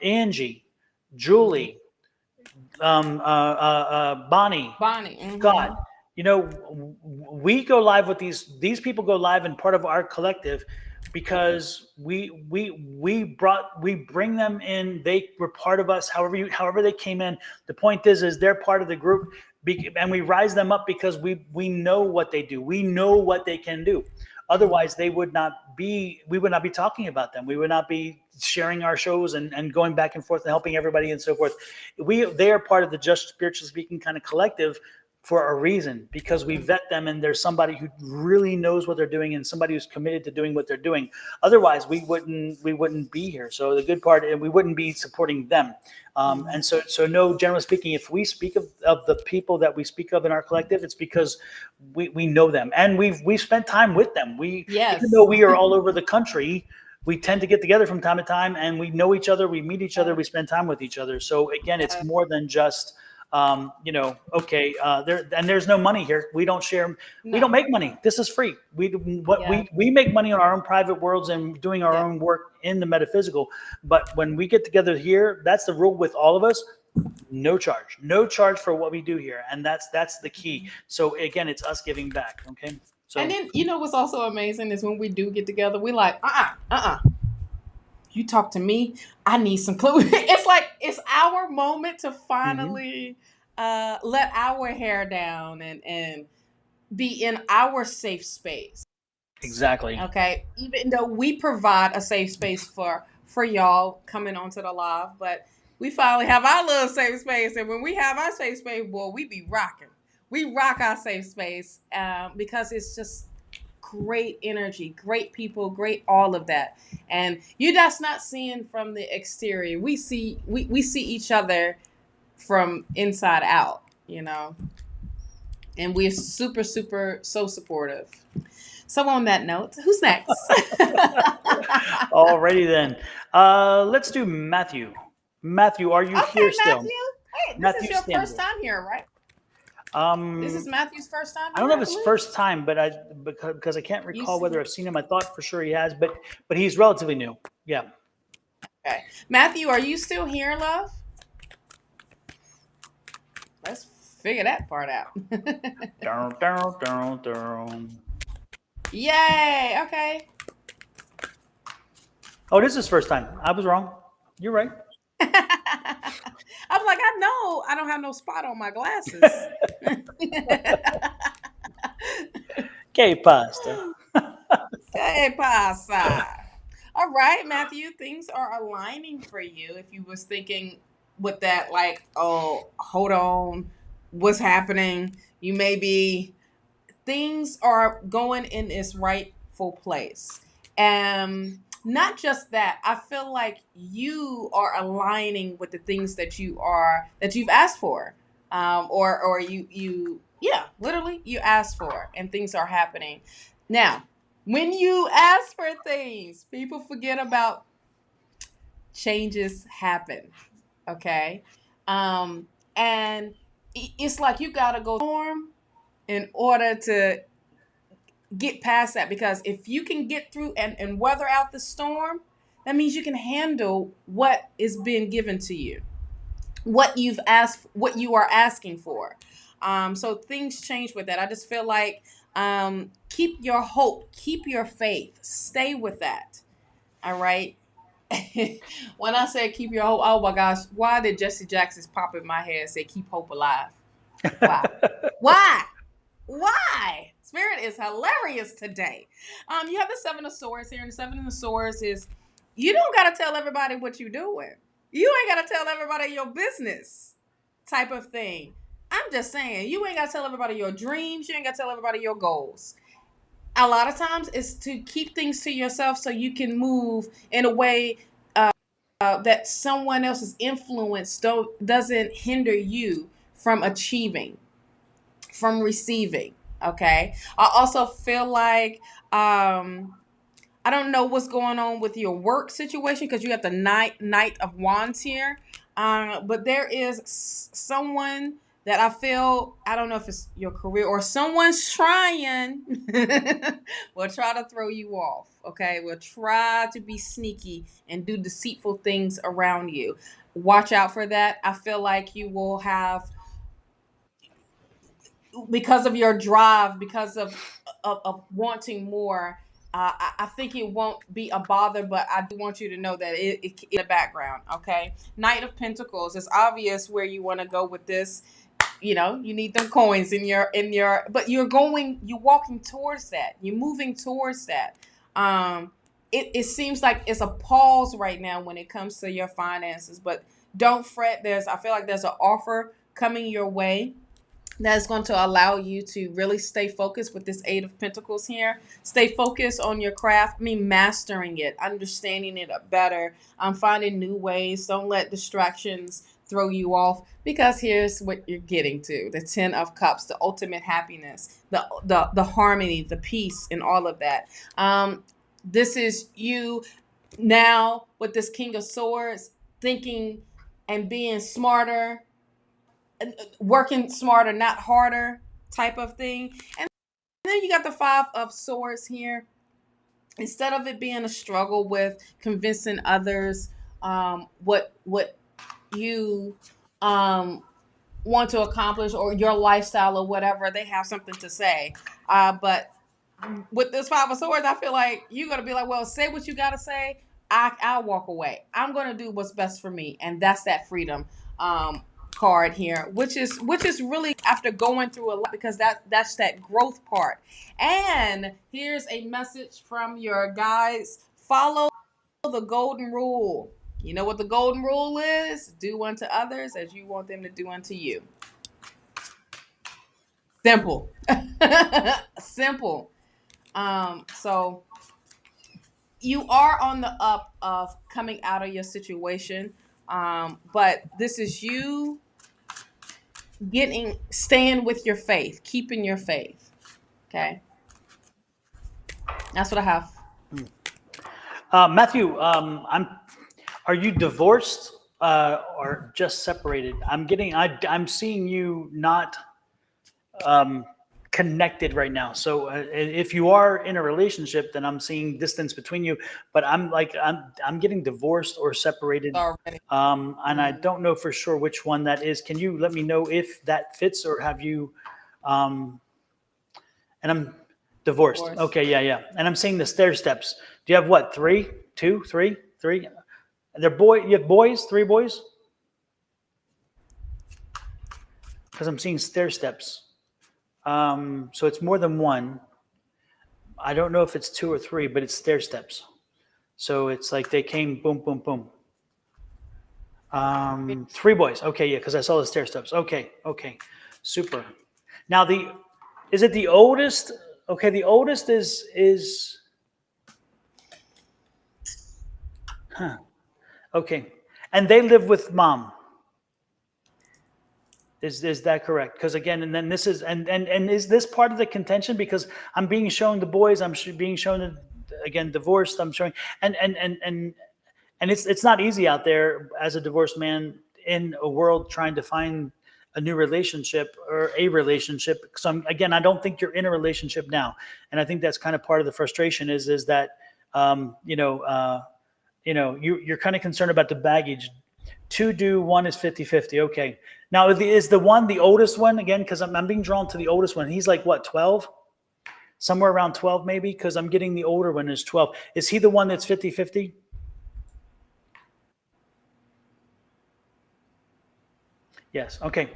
Angie, Julie, Bonnie, Scott. We go live with these people go live and part of our collective because we bring them in. They were part of us. However they came in. The point is they're part of the group, and we rise them up because we know what they do. We know what they can do. Otherwise, we would not be talking about them. We would not be sharing our shows and going back and forth and helping everybody and so forth. They are part of the Just Spiritually Speaking kind of collective for a reason, because we vet them, and there's somebody who really knows what they're doing and somebody who's committed to doing what they're doing. Otherwise, we wouldn't be here. So the good part, and we wouldn't be supporting them. And so no, generally speaking, if we speak of the people that we speak of in our collective, it's because we know them and we've spent time with them. Even though we are all over the country, we tend to get together from time to time, and we know each other, we meet each other, we spend time with each other. So again, it's more than just there's no money here. We don't share. No. We don't make money. This is free. We make money on our own private worlds and doing our own work in the metaphysical. But when we get together here, that's the rule with all of us. No charge for what we do here, and that's the key. So again, it's us giving back. Okay. So, and then what's also amazing is when we do get together, we like you talk to me, I need some clues. It's like it's our moment to finally let our hair down and be in our safe space. Exactly. Okay. Even though we provide a safe space for y'all coming onto the live, but we finally have our little safe space. And when we have our safe space, boy, we be rocking. We rock our safe space because it's just great energy, great people, great all of that. And you're just not seeing from the exterior. We see each other from inside out, and we're super, super, so supportive. So on that note, who's next? Alrighty then. Let's do Matthew. Matthew, are you here still? Matthew? Wait, this is your first time here, right? This is Matthew's first time. I don't know if it's first time, but because I can't recall whether I've seen him. I thought for sure he has, but he's relatively new. Yeah. Okay, Matthew, are you still here, love? Let's figure that part out. Yay! Okay. Oh, this is first time. I was wrong. You're right. I'm like, I don't have no spot on my glasses. Que pasta. Que pasa? All right, Matthew, things are aligning for you. If you was thinking with that, like, oh, hold on, what's happening? You may be, things are going in its rightful place. And not just that, I feel like you are aligning with the things that you've asked for. Or yeah, literally you asked for, and things are happening. Now, when you ask for things, people forget about changes happen. Okay. And it's like you gotta go storm in order to get past that, because if you can get through and weather out the storm, that means you can handle what is being given to you, what you've asked, what you are asking for. So things change with that. I just feel like, keep your hope, keep your faith, stay with that. All right. When I say keep your hope, oh my gosh, why did Jesse Jackson's pop in my head say keep hope alive? Why? Why? Why? Spirit is hilarious today. You have the Seven of Swords here, and the Seven of Swords is, you don't gotta tell everybody what you're doing. You ain't gotta tell everybody your business, type of thing. I'm just saying, you ain't gotta tell everybody your dreams. You ain't gotta tell everybody your goals. A lot of times, it's to keep things to yourself so you can move in a way that someone else's influence doesn't hinder you from achieving, from receiving. Okay. I also feel like, I don't know what's going on with your work situation, because you have the Knight of Wands here. But there is someone that I feel, I don't know if it's your career or someone's trying, will try to throw you off. Okay. Will try to be sneaky and do deceitful things around you. Watch out for that. I feel like you will have, because of your drive, because of wanting more. I think it won't be a bother, but I do want you to know that it in the background. Okay. Knight of Pentacles. It's obvious where you want to go with this. You know, you need them coins but you're walking towards that. You're moving towards that. It seems like it's a pause right now when it comes to your finances, but don't fret. I feel like there's an offer coming your way that's going to allow you to really stay focused with this Eight of Pentacles here. Stay focused on your craft. I mean, mastering it, understanding it better, finding new ways. Don't let distractions throw you off, because here's what you're getting to: the Ten of Cups, the ultimate happiness, the harmony, the peace, and all of that. This is you now with this King of Swords, thinking and being smarter, working smarter, not harder, type of thing. And then you got the Five of Swords here. Instead of it being a struggle with convincing others what you want to accomplish, or your lifestyle, or whatever, they have something to say. But with this Five of Swords, I feel like you're gonna be like, well, say what you gotta say. I'll walk away. I'm gonna do what's best for me, and that's that freedom card here, which is really after going through a lot, because that's that growth part. And here's a message from your guides: follow the golden rule. You know what the golden rule is? Do unto others as you want them to do unto you. Simple. Simple. So you are on the up of coming out of your situation. But this is you staying with your faith, keeping your faith. Okay. That's what I have. Matthew, are you divorced or just separated? I'm seeing you not connected right now. So if you are in a relationship, then I'm seeing distance between you. But I'm getting divorced or separated, Already. and I don't know for sure which one that is. Can you let me know if that fits, or have you? And I'm divorced. Okay, yeah. And I'm seeing the stair steps. Do you have what? 3, 2, 3, 3? You have boys? 3 boys? because I'm seeing stair steps. So it's more than one. I don't know if it's 2 or 3, but it's stair steps. So it's like they came boom, boom, boom. 3 boys. Okay, yeah, because I saw the stair steps. Okay, super. Now is it the oldest? Okay, the oldest is okay, and they live with mom. Is that correct? Because again, and then this is and is this part of the contention? Because I'm being shown the boys, being shown again divorced. I'm showing and it's not easy out there as a divorced man in a world trying to find a new relationship or a relationship. So again, I don't think you're in a relationship now, and I think that's kind of part of the frustration is that you're kind of concerned about the baggage. 2 do, 1 is 50-50. Okay. Now, is the one the oldest one again? Because I'm being drawn to the oldest one. He's like what, 12? Somewhere around 12 maybe, because I'm getting the older one is 12. Is he the one that's 50-50? Yes. Okay.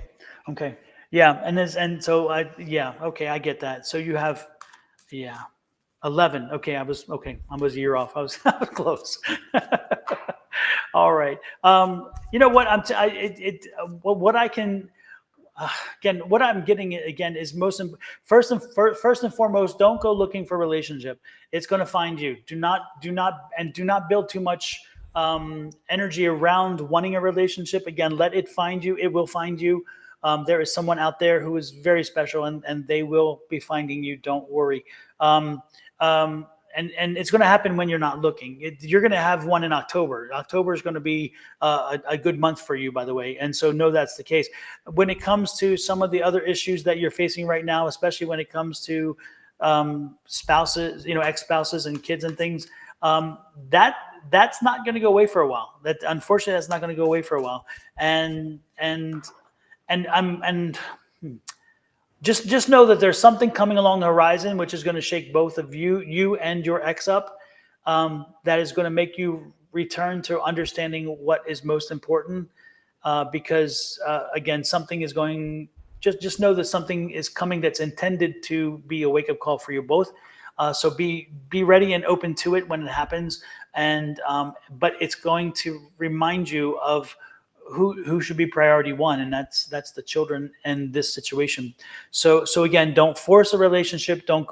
Yeah. And so okay, I get that. So you have, yeah, 11. Okay. I was a year off. I was close. All right. You know what what I can, again, what I'm getting again is first and foremost, don't go looking for a relationship. It's going to find you. Do not build too much energy around wanting a relationship. Again, let it find you. It will find you. There is someone out there who is very special, and they will be finding you. Don't worry. And it's going to happen when you're not looking. You're going to have one in October. October is going to be a good month for you, by the way. And so know that's the case. When it comes to some of the other issues that you're facing right now, especially when it comes to spouses, ex-spouses and kids and things, that's not going to go away for a while. That unfortunately, that's not going to go away for a while. And just know that there's something coming along the horizon, which is going to shake both of you and your ex up. That is going to make you return to understanding what is most important. Because again, something is going. Just know that something is coming that's intended to be a wake up call for you both. So be ready and open to it when it happens. And but it's going to remind you of who should be priority one, and that's the children in this situation. So again, don't force a relationship. Don't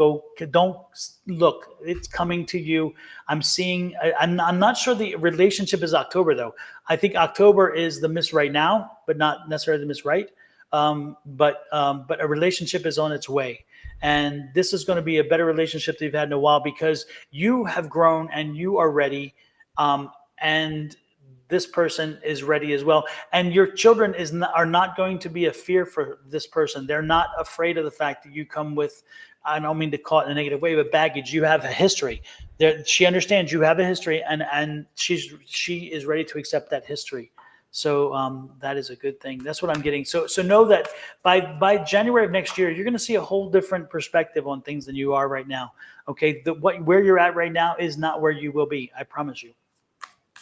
look. It's coming to you. I'm seeing. I'm not sure the relationship is October though. I think October is the miss right now, but not necessarily the miss right. But a relationship is on its way. And this is going to be a better relationship that you've had in a while because you have grown and you are ready. And this person is ready as well. And your children are not going to be a fear for this person. They're not afraid of the fact that you come with, I don't mean to call it in a negative way, but baggage. You have a history. She understands you have a history, and she is ready to accept that history. So that is a good thing. That's what I'm getting. So know that by January of next year, you're going to see a whole different perspective on things than you are right now. Okay, where you're at right now is not where you will be. I promise you.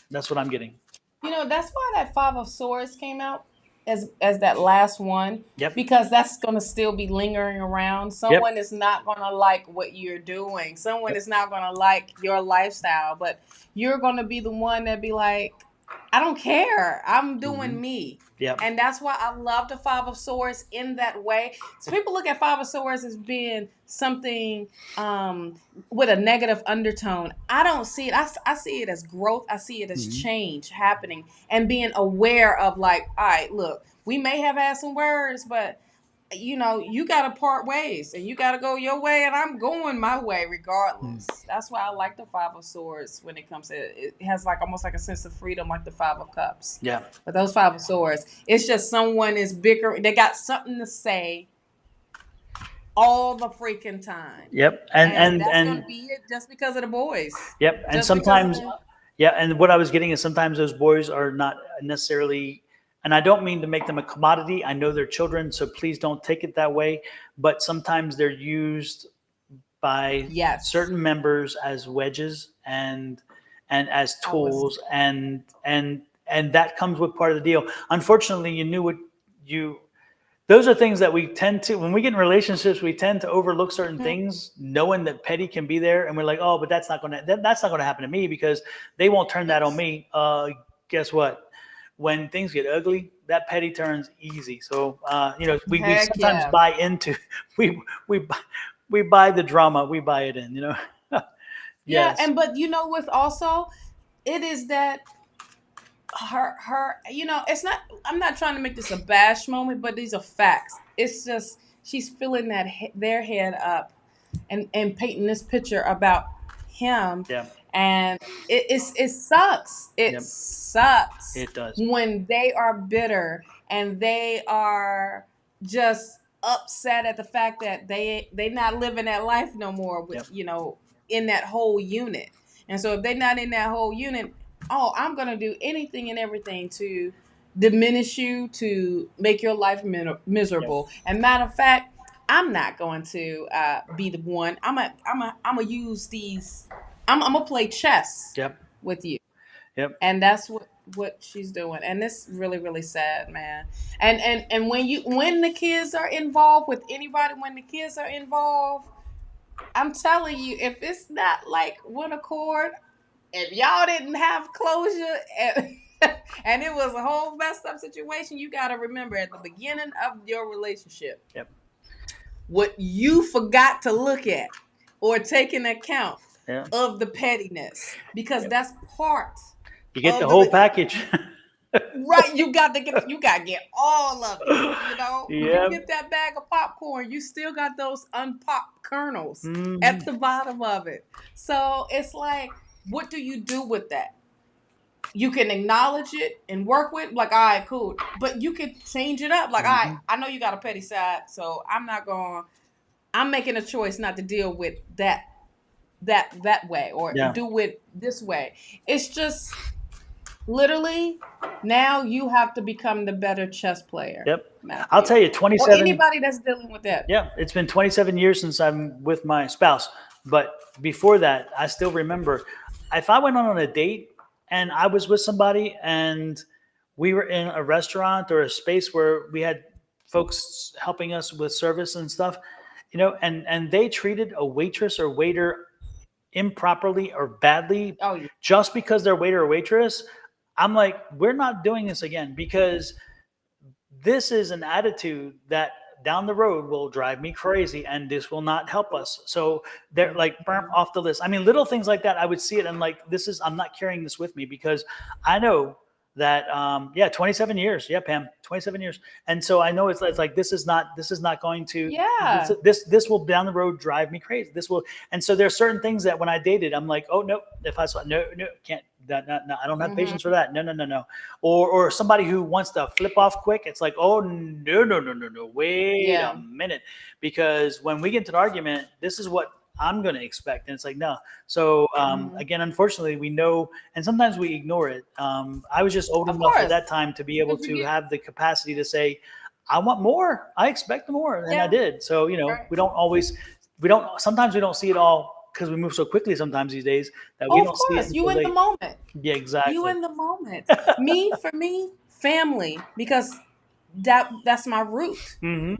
That's what I'm getting. That's why that Five of Swords came out as that last one. Yep. Because that's going to still be lingering around. Someone is not going to like what you're doing. Someone is not going to like your lifestyle. But you're going to be the one that be like, I don't care. I'm doing me. Yep. And that's why I love the Five of Swords in that way. So people look at Five of Swords as being something with a negative undertone. I don't see it. I see it as growth. I see it as change happening and being aware of like, all right, look, we may have had some words, but you got to part ways and you got to go your way and I'm going my way regardless. That's why I like the Five of Swords when it comes to it has like almost like a sense of freedom like the Five of Cups. Yeah. But those Five of Swords, it's just someone is bigger. They got something to say all the freaking time. Yep. And that's going to be it just because of the boys. Yep. And sometimes, and what I was getting is sometimes those boys are not necessarily, and I don't mean to make them a commodity. I know they're children, so please don't take it that way. But sometimes they're used by certain members as wedges and as tools, and that comes with part of the deal. Unfortunately, you knew what those are things that we tend to, when we get in relationships, we tend to overlook certain Mhm. things, knowing that petty can be there, and we're like, oh, but that's not going to happen to me because they won't turn that on Yes. me. Guess what? When things get ugly, that petty turns easy. So we Heck sometimes yeah. buy into we we we buy the drama, we buy it in. Yeah, Yes. and but you know what's also, it is that her it's not, I'm not trying to make this a bash moment, but these are facts. It's just she's filling their head up and painting this picture about him, Yeah. and it sucks. It Yep. sucks It does. when they are bitter and they are just upset at the fact that they not living that life no more with Yep. in that whole unit. And so if they're not in that whole unit, oh, I'm gonna do anything and everything to diminish you, to make your life Yep. miserable. And matter of fact, I'm not going to be the one. I'm a use these. I'm gonna play chess Yep. with you, Yep. and that's what she's doing. And it's really really sad, man. And when the kids are involved with anybody, when the kids are involved, I'm telling you, if it's not like one accord, if y'all didn't have closure and, and it was a whole messed up situation, you got to remember at the beginning of your relationship, Yep. what you forgot to look at or take into account Yeah. of the pettiness, because Yep. that's part You get the of whole package. right. You got to get all of it. When you Yep. get that bag of popcorn, you still got those unpopped kernels Mhm. at the bottom of it. So it's like, what do you do with that? You can acknowledge it and work with, like, all right, cool. But you can change it up. Like, all right, Mhm. I know you got a petty side, so I'm making a choice not to deal with that way or Yeah. do it this way. It's just literally now you have to become the better chess player, Yep. I'll Matthew. tell you, Or 27. anybody that's dealing with that. Yeah, it's been 27 years since I'm with my spouse. But before that, I still remember if I went on a date and I was with somebody and we were in a restaurant or a space where we had folks helping us with service and stuff, and they treated a waitress or waiter improperly or badly Oh yeah. just because they're waiter or waitress, I'm like, we're not doing this again because this is an attitude that down the road will drive me crazy and this will not help us. So they're like burnt Mhm. off the list. I mean, little things like that, I would see it and like, I'm not carrying this with me because I know that, 27 years. Yeah, Pam, 27 years. And so I know it's like, this is not going to, Yeah. this will down the road drive me crazy. This will. And so there's certain things that when I dated, I'm like, oh no, if I saw, no, can't, no, I don't have patience for Hmm. that. No, no, no, no. Or somebody who wants to flip off quick, it's like, oh no, no, no, no, no, wait a Yeah. minute, because when we get into an argument, this is what I'm going to expect, and it's like no. So Hmm. again, unfortunately, we know, and sometimes we ignore it. I was just old Of enough at course. that time to be able Because you to get, have the capacity to say, I want more. I expect more, and I yeah. did. So Right. we don't. Sometimes we don't see it all because we move so quickly. Sometimes these days that we Oh, of don't see it course. You until in the late. moment. Yeah, You exactly. in the moment. For me, family, because that's my root. Hmm.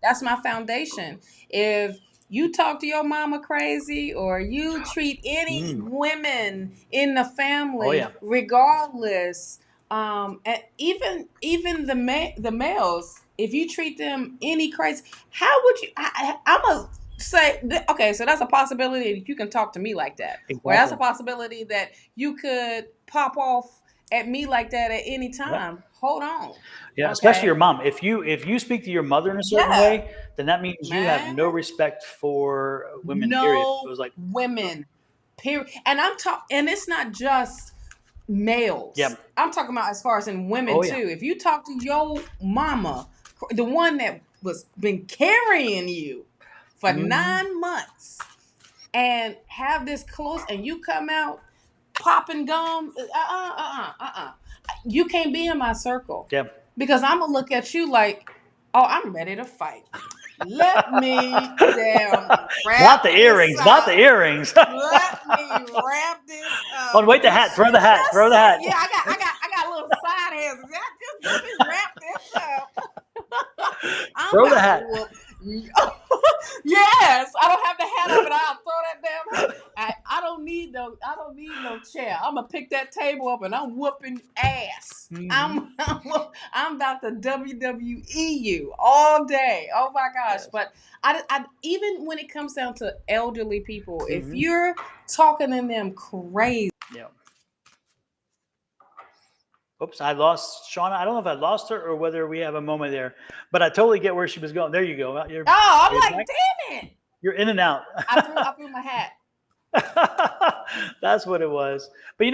That's my foundation. If you talk to your mama crazy or you treat any Mm. women in the Oh yeah. family regardless, and even the males, if you treat them any crazy, how would you I'm a say okay, so that's a possibility that you can talk to me like that, or that's Exactly. a possibility that you could pop off at me like that at any Yep. time. Hold on. Yeah, especially your Okay. mom. If you speak to your mother in a certain Yeah, way, then that means you have man. no respect for women. Period. It No was like, women. Period. And I'm talking, and it's not just yeah, males. I'm talking about as far as in women oh yeah, too. If you talk to your mama, the one that was been carrying you for hmm 9 months, and have this close, and you come out popping gum, you can't be in my circle, yeah. because I'm gonna look at you like, oh, I'm ready to fight. Let me Not wrap the this earrings. Not the up. earrings. Let me wrap this Oh, up. wait, the hat. Throw the hat. Throw Just the say, hat. yeah, I got little side hands. Just let me wrap this up. I'm Throw the about to hat. whoop. Yes, I don't have the hat on, but I'll throw that damn hat. I don't need no chair. I'm gonna pick that table up and I'm whooping ass. I'm about to WWE you all day. Oh my gosh! Yes. But I even when it comes down to elderly people, if Mhm. you're talking to them crazy. Yeah. Oops, I lost Shawna. I don't know if I lost her or whether we have a moment there, but I totally get where she was going. There you go. Oh, Are you I'm like, back? damn it! You're in and out. I threw my hat. That's what it was. But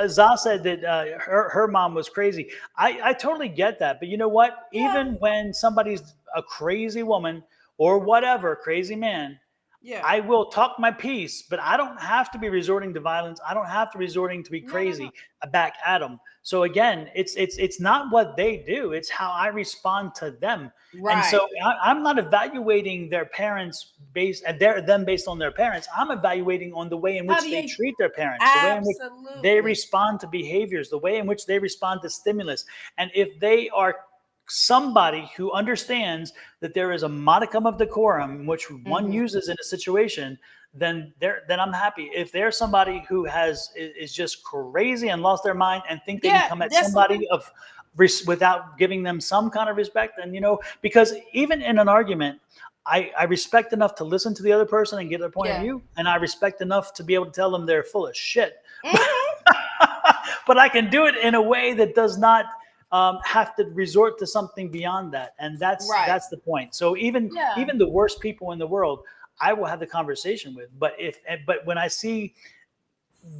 Za said that her mom was crazy. I totally get that. But you know what? Yeah. Even when somebody's a crazy woman or whatever, crazy man, Yeah. I will talk my piece, but I don't have to be resorting to violence. I don't have to resorting to be crazy back at them. So again, it's not what they do; it's how I respond to them. Right. And so I'm not evaluating their parents based them based on their parents. I'm evaluating on the way in which they treat their parents, the way in which they respond to behaviors, the way in which they respond to stimulus, and if they are somebody who understands that there is a modicum of decorum which one uses in a situation, then I'm happy. If there's somebody who is just crazy and lost their mind and think they can come at somebody without giving them some kind of respect, then because even in an argument, I respect enough to listen to the other person and get their point of view, and I respect enough to be able to tell them they're full of shit. But I can do it in a way that does not have to resort to something beyond that, and that's the point. So even the worst people in the world, I will have the conversation with. But when I see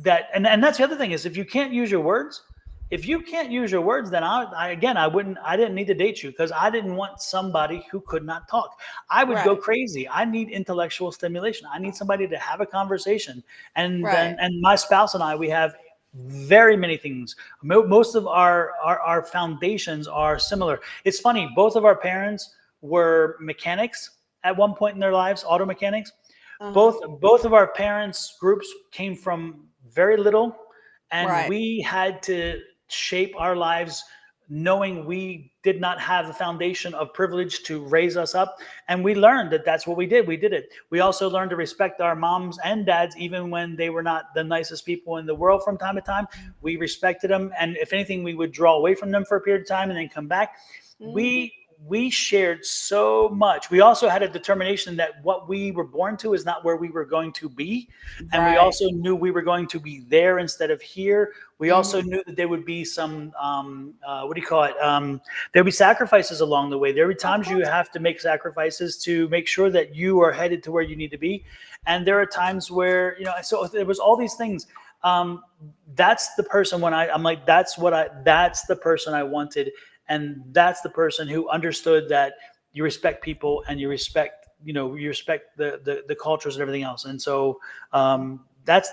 that, and that's the other thing is, if you can't use your words, then I didn't need to date you, because I didn't want somebody who could not talk. I would go crazy. I need intellectual stimulation. I need somebody to have a conversation, and my spouse and I, we have very many things. Most of our foundations are similar. It's funny, both of our parents were mechanics at one point in their lives, auto mechanics. Both of our parents' groups came from very little, and we had to shape our lives knowing we did not have the foundation of privilege to raise us up. And we learned that that's what we did. We did it. We also learned to respect our moms and dads, even when they were not the nicest people in the world from time to time. We respected them. And if anything, we would draw away from them for a period of time and then come back. We shared so much. We also had a determination that what we were born to is not where we were going to be. And we also knew we were going to be there instead of here. We also knew that there would be some, there'd be sacrifices along the way. There would be times you have to make sacrifices to make sure that you are headed to where you need to be. And there are times where, so there was all these things. That's the person when I'm like, that's the person I wanted. And that's the person who understood that you respect people and you respect the cultures and everything else. And so that's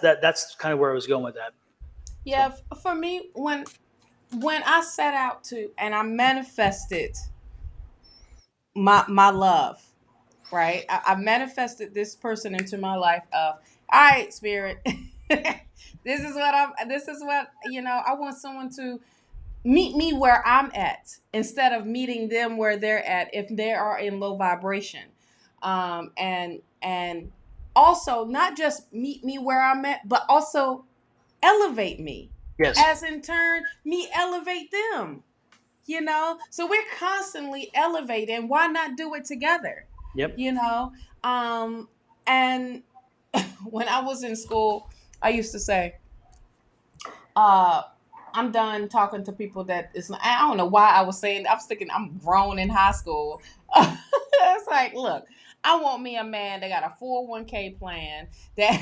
kind of where I was going with that. Yeah, so. For me, when I set out to, and I manifested my love, right? I manifested this person into my life of, all right, spirit, this is what I want someone to meet me where I'm at instead of meeting them where they're at if they are in low vibration. And also not just meet me where I'm at, but also elevate me. Yes. As in turn, me elevate them. So we're constantly elevating. Why not do it together? Yep. And when I was in school, I used to say, I'm done talking to people that is not, I don't know why I was saying, I was thinking I'm grown in high school. It's like, look, I want me a man that got a 401k plan that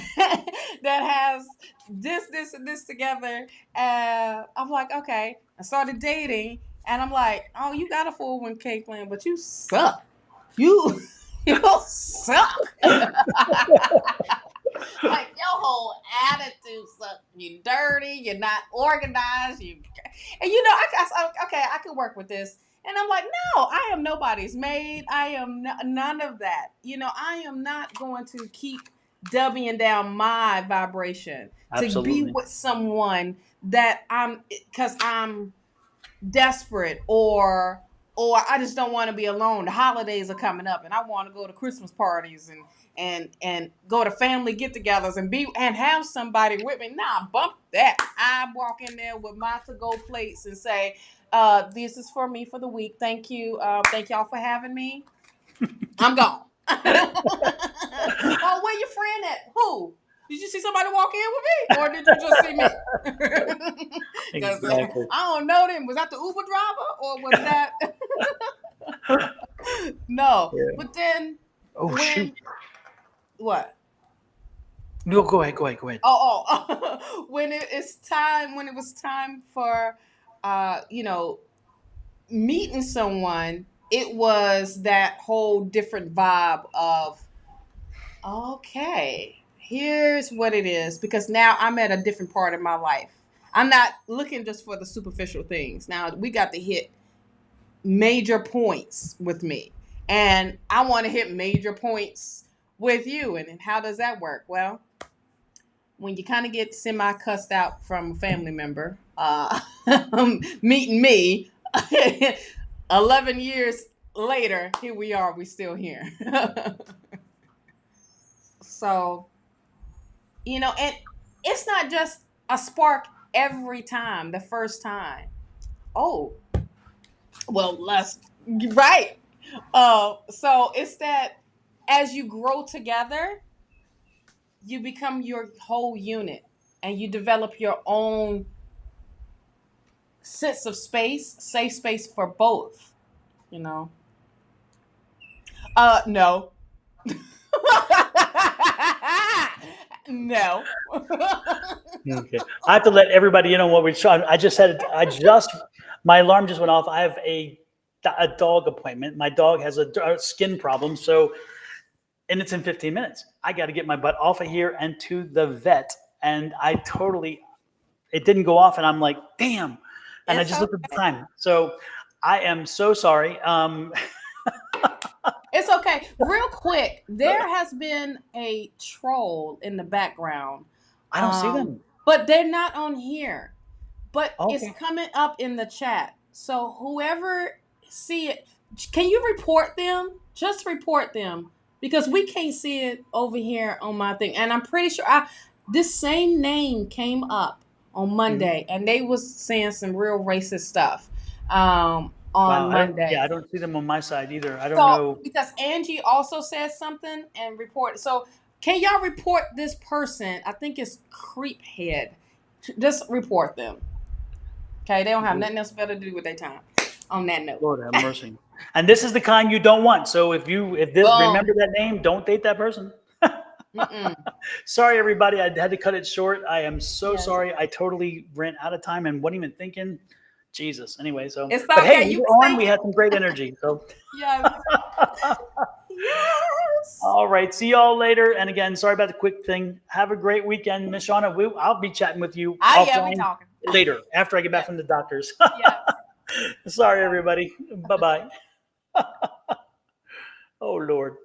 has this and this together. I'm like, okay. I started dating and I'm like, oh, you got a 401k plan, but you suck. You suck. Like your whole attitude sucks. You dirty. You're not organized. And I can work with this. And I'm like, no, I am nobody's maid. I am none of that. I am not going to keep dubbing down my vibration. Absolutely. To be with someone that because I'm desperate or or I just don't want to be alone. The holidays are coming up, and I want to go to Christmas parties and go to family get-togethers and have somebody with me. Nah, bump that. I walk in there with my to-go plates and say, "This is for me for the week. Thank you. Thank y'all for having me. I'm gone." Oh, where your friend at? Who? Did you see somebody walk in with me, or did you just see me? Because Exactly. I don't know them. Was that the Uber driver, or was that no? Yeah. But then Oh shoot. when what? No, go ahead. Go ahead. Go ahead. Oh, when it was time for, meeting someone, it was that whole different vibe of, okay, here's what it is. Because now I'm at a different part of my life. I'm not looking just for the superficial things. Now we got to hit major points with me. And I want to hit major points with you. And how does that work? Well, when you kind of get semi cussed out from a family member, meeting me, 11 years later, here we are, we still here. So, and it's not just a spark every time, the first time. Oh, well, right. So it's that as you grow together, you become your whole unit and you develop your own sense of space, safe space for both, you know. No. No. Okay. I have to let everybody in on what we're trying. My alarm just went off. I have a dog appointment. My dog has a skin problem. So, and it's in 15 minutes. I got to get my butt off of here and to the vet. And it didn't go off. And I'm like, damn. And I It's just looked at the okay. time. So I am so sorry. It's okay. Real quick, there has been a troll in the background. I don't see them. But they're not on here. But it's Okay. coming up in the chat. So whoever see it, can you report them? Just report them because we can't see it over here on my thing. And I'm pretty sure this same name came up on Monday, and they was saying some real racist stuff on Wow. Monday. I don't see them on my side either. I don't So know. because Angie also said something and reported. So can y'all report this person? I think it's Creephead. Just report them. Okay, they don't have nothing else better to do with their time. On that note. Lord have mercy. And this is the kind you don't want. So if this Boom. remember that name, don't date that person. Sorry, everybody. I had to cut it short. I am so sorry. I totally ran out of time and wasn't even thinking. Jesus. Anyway, so It's but hey, okay. we You were can on. We say had some great energy. So yes. Yes. all right. See y'all later. And again, sorry about the quick thing. Have a great weekend, Miss Shawna. I'll be chatting with you Yeah, we offline talking. later after I get back from the doctors. Yes. Sorry, everybody. Bye bye. Oh Lord.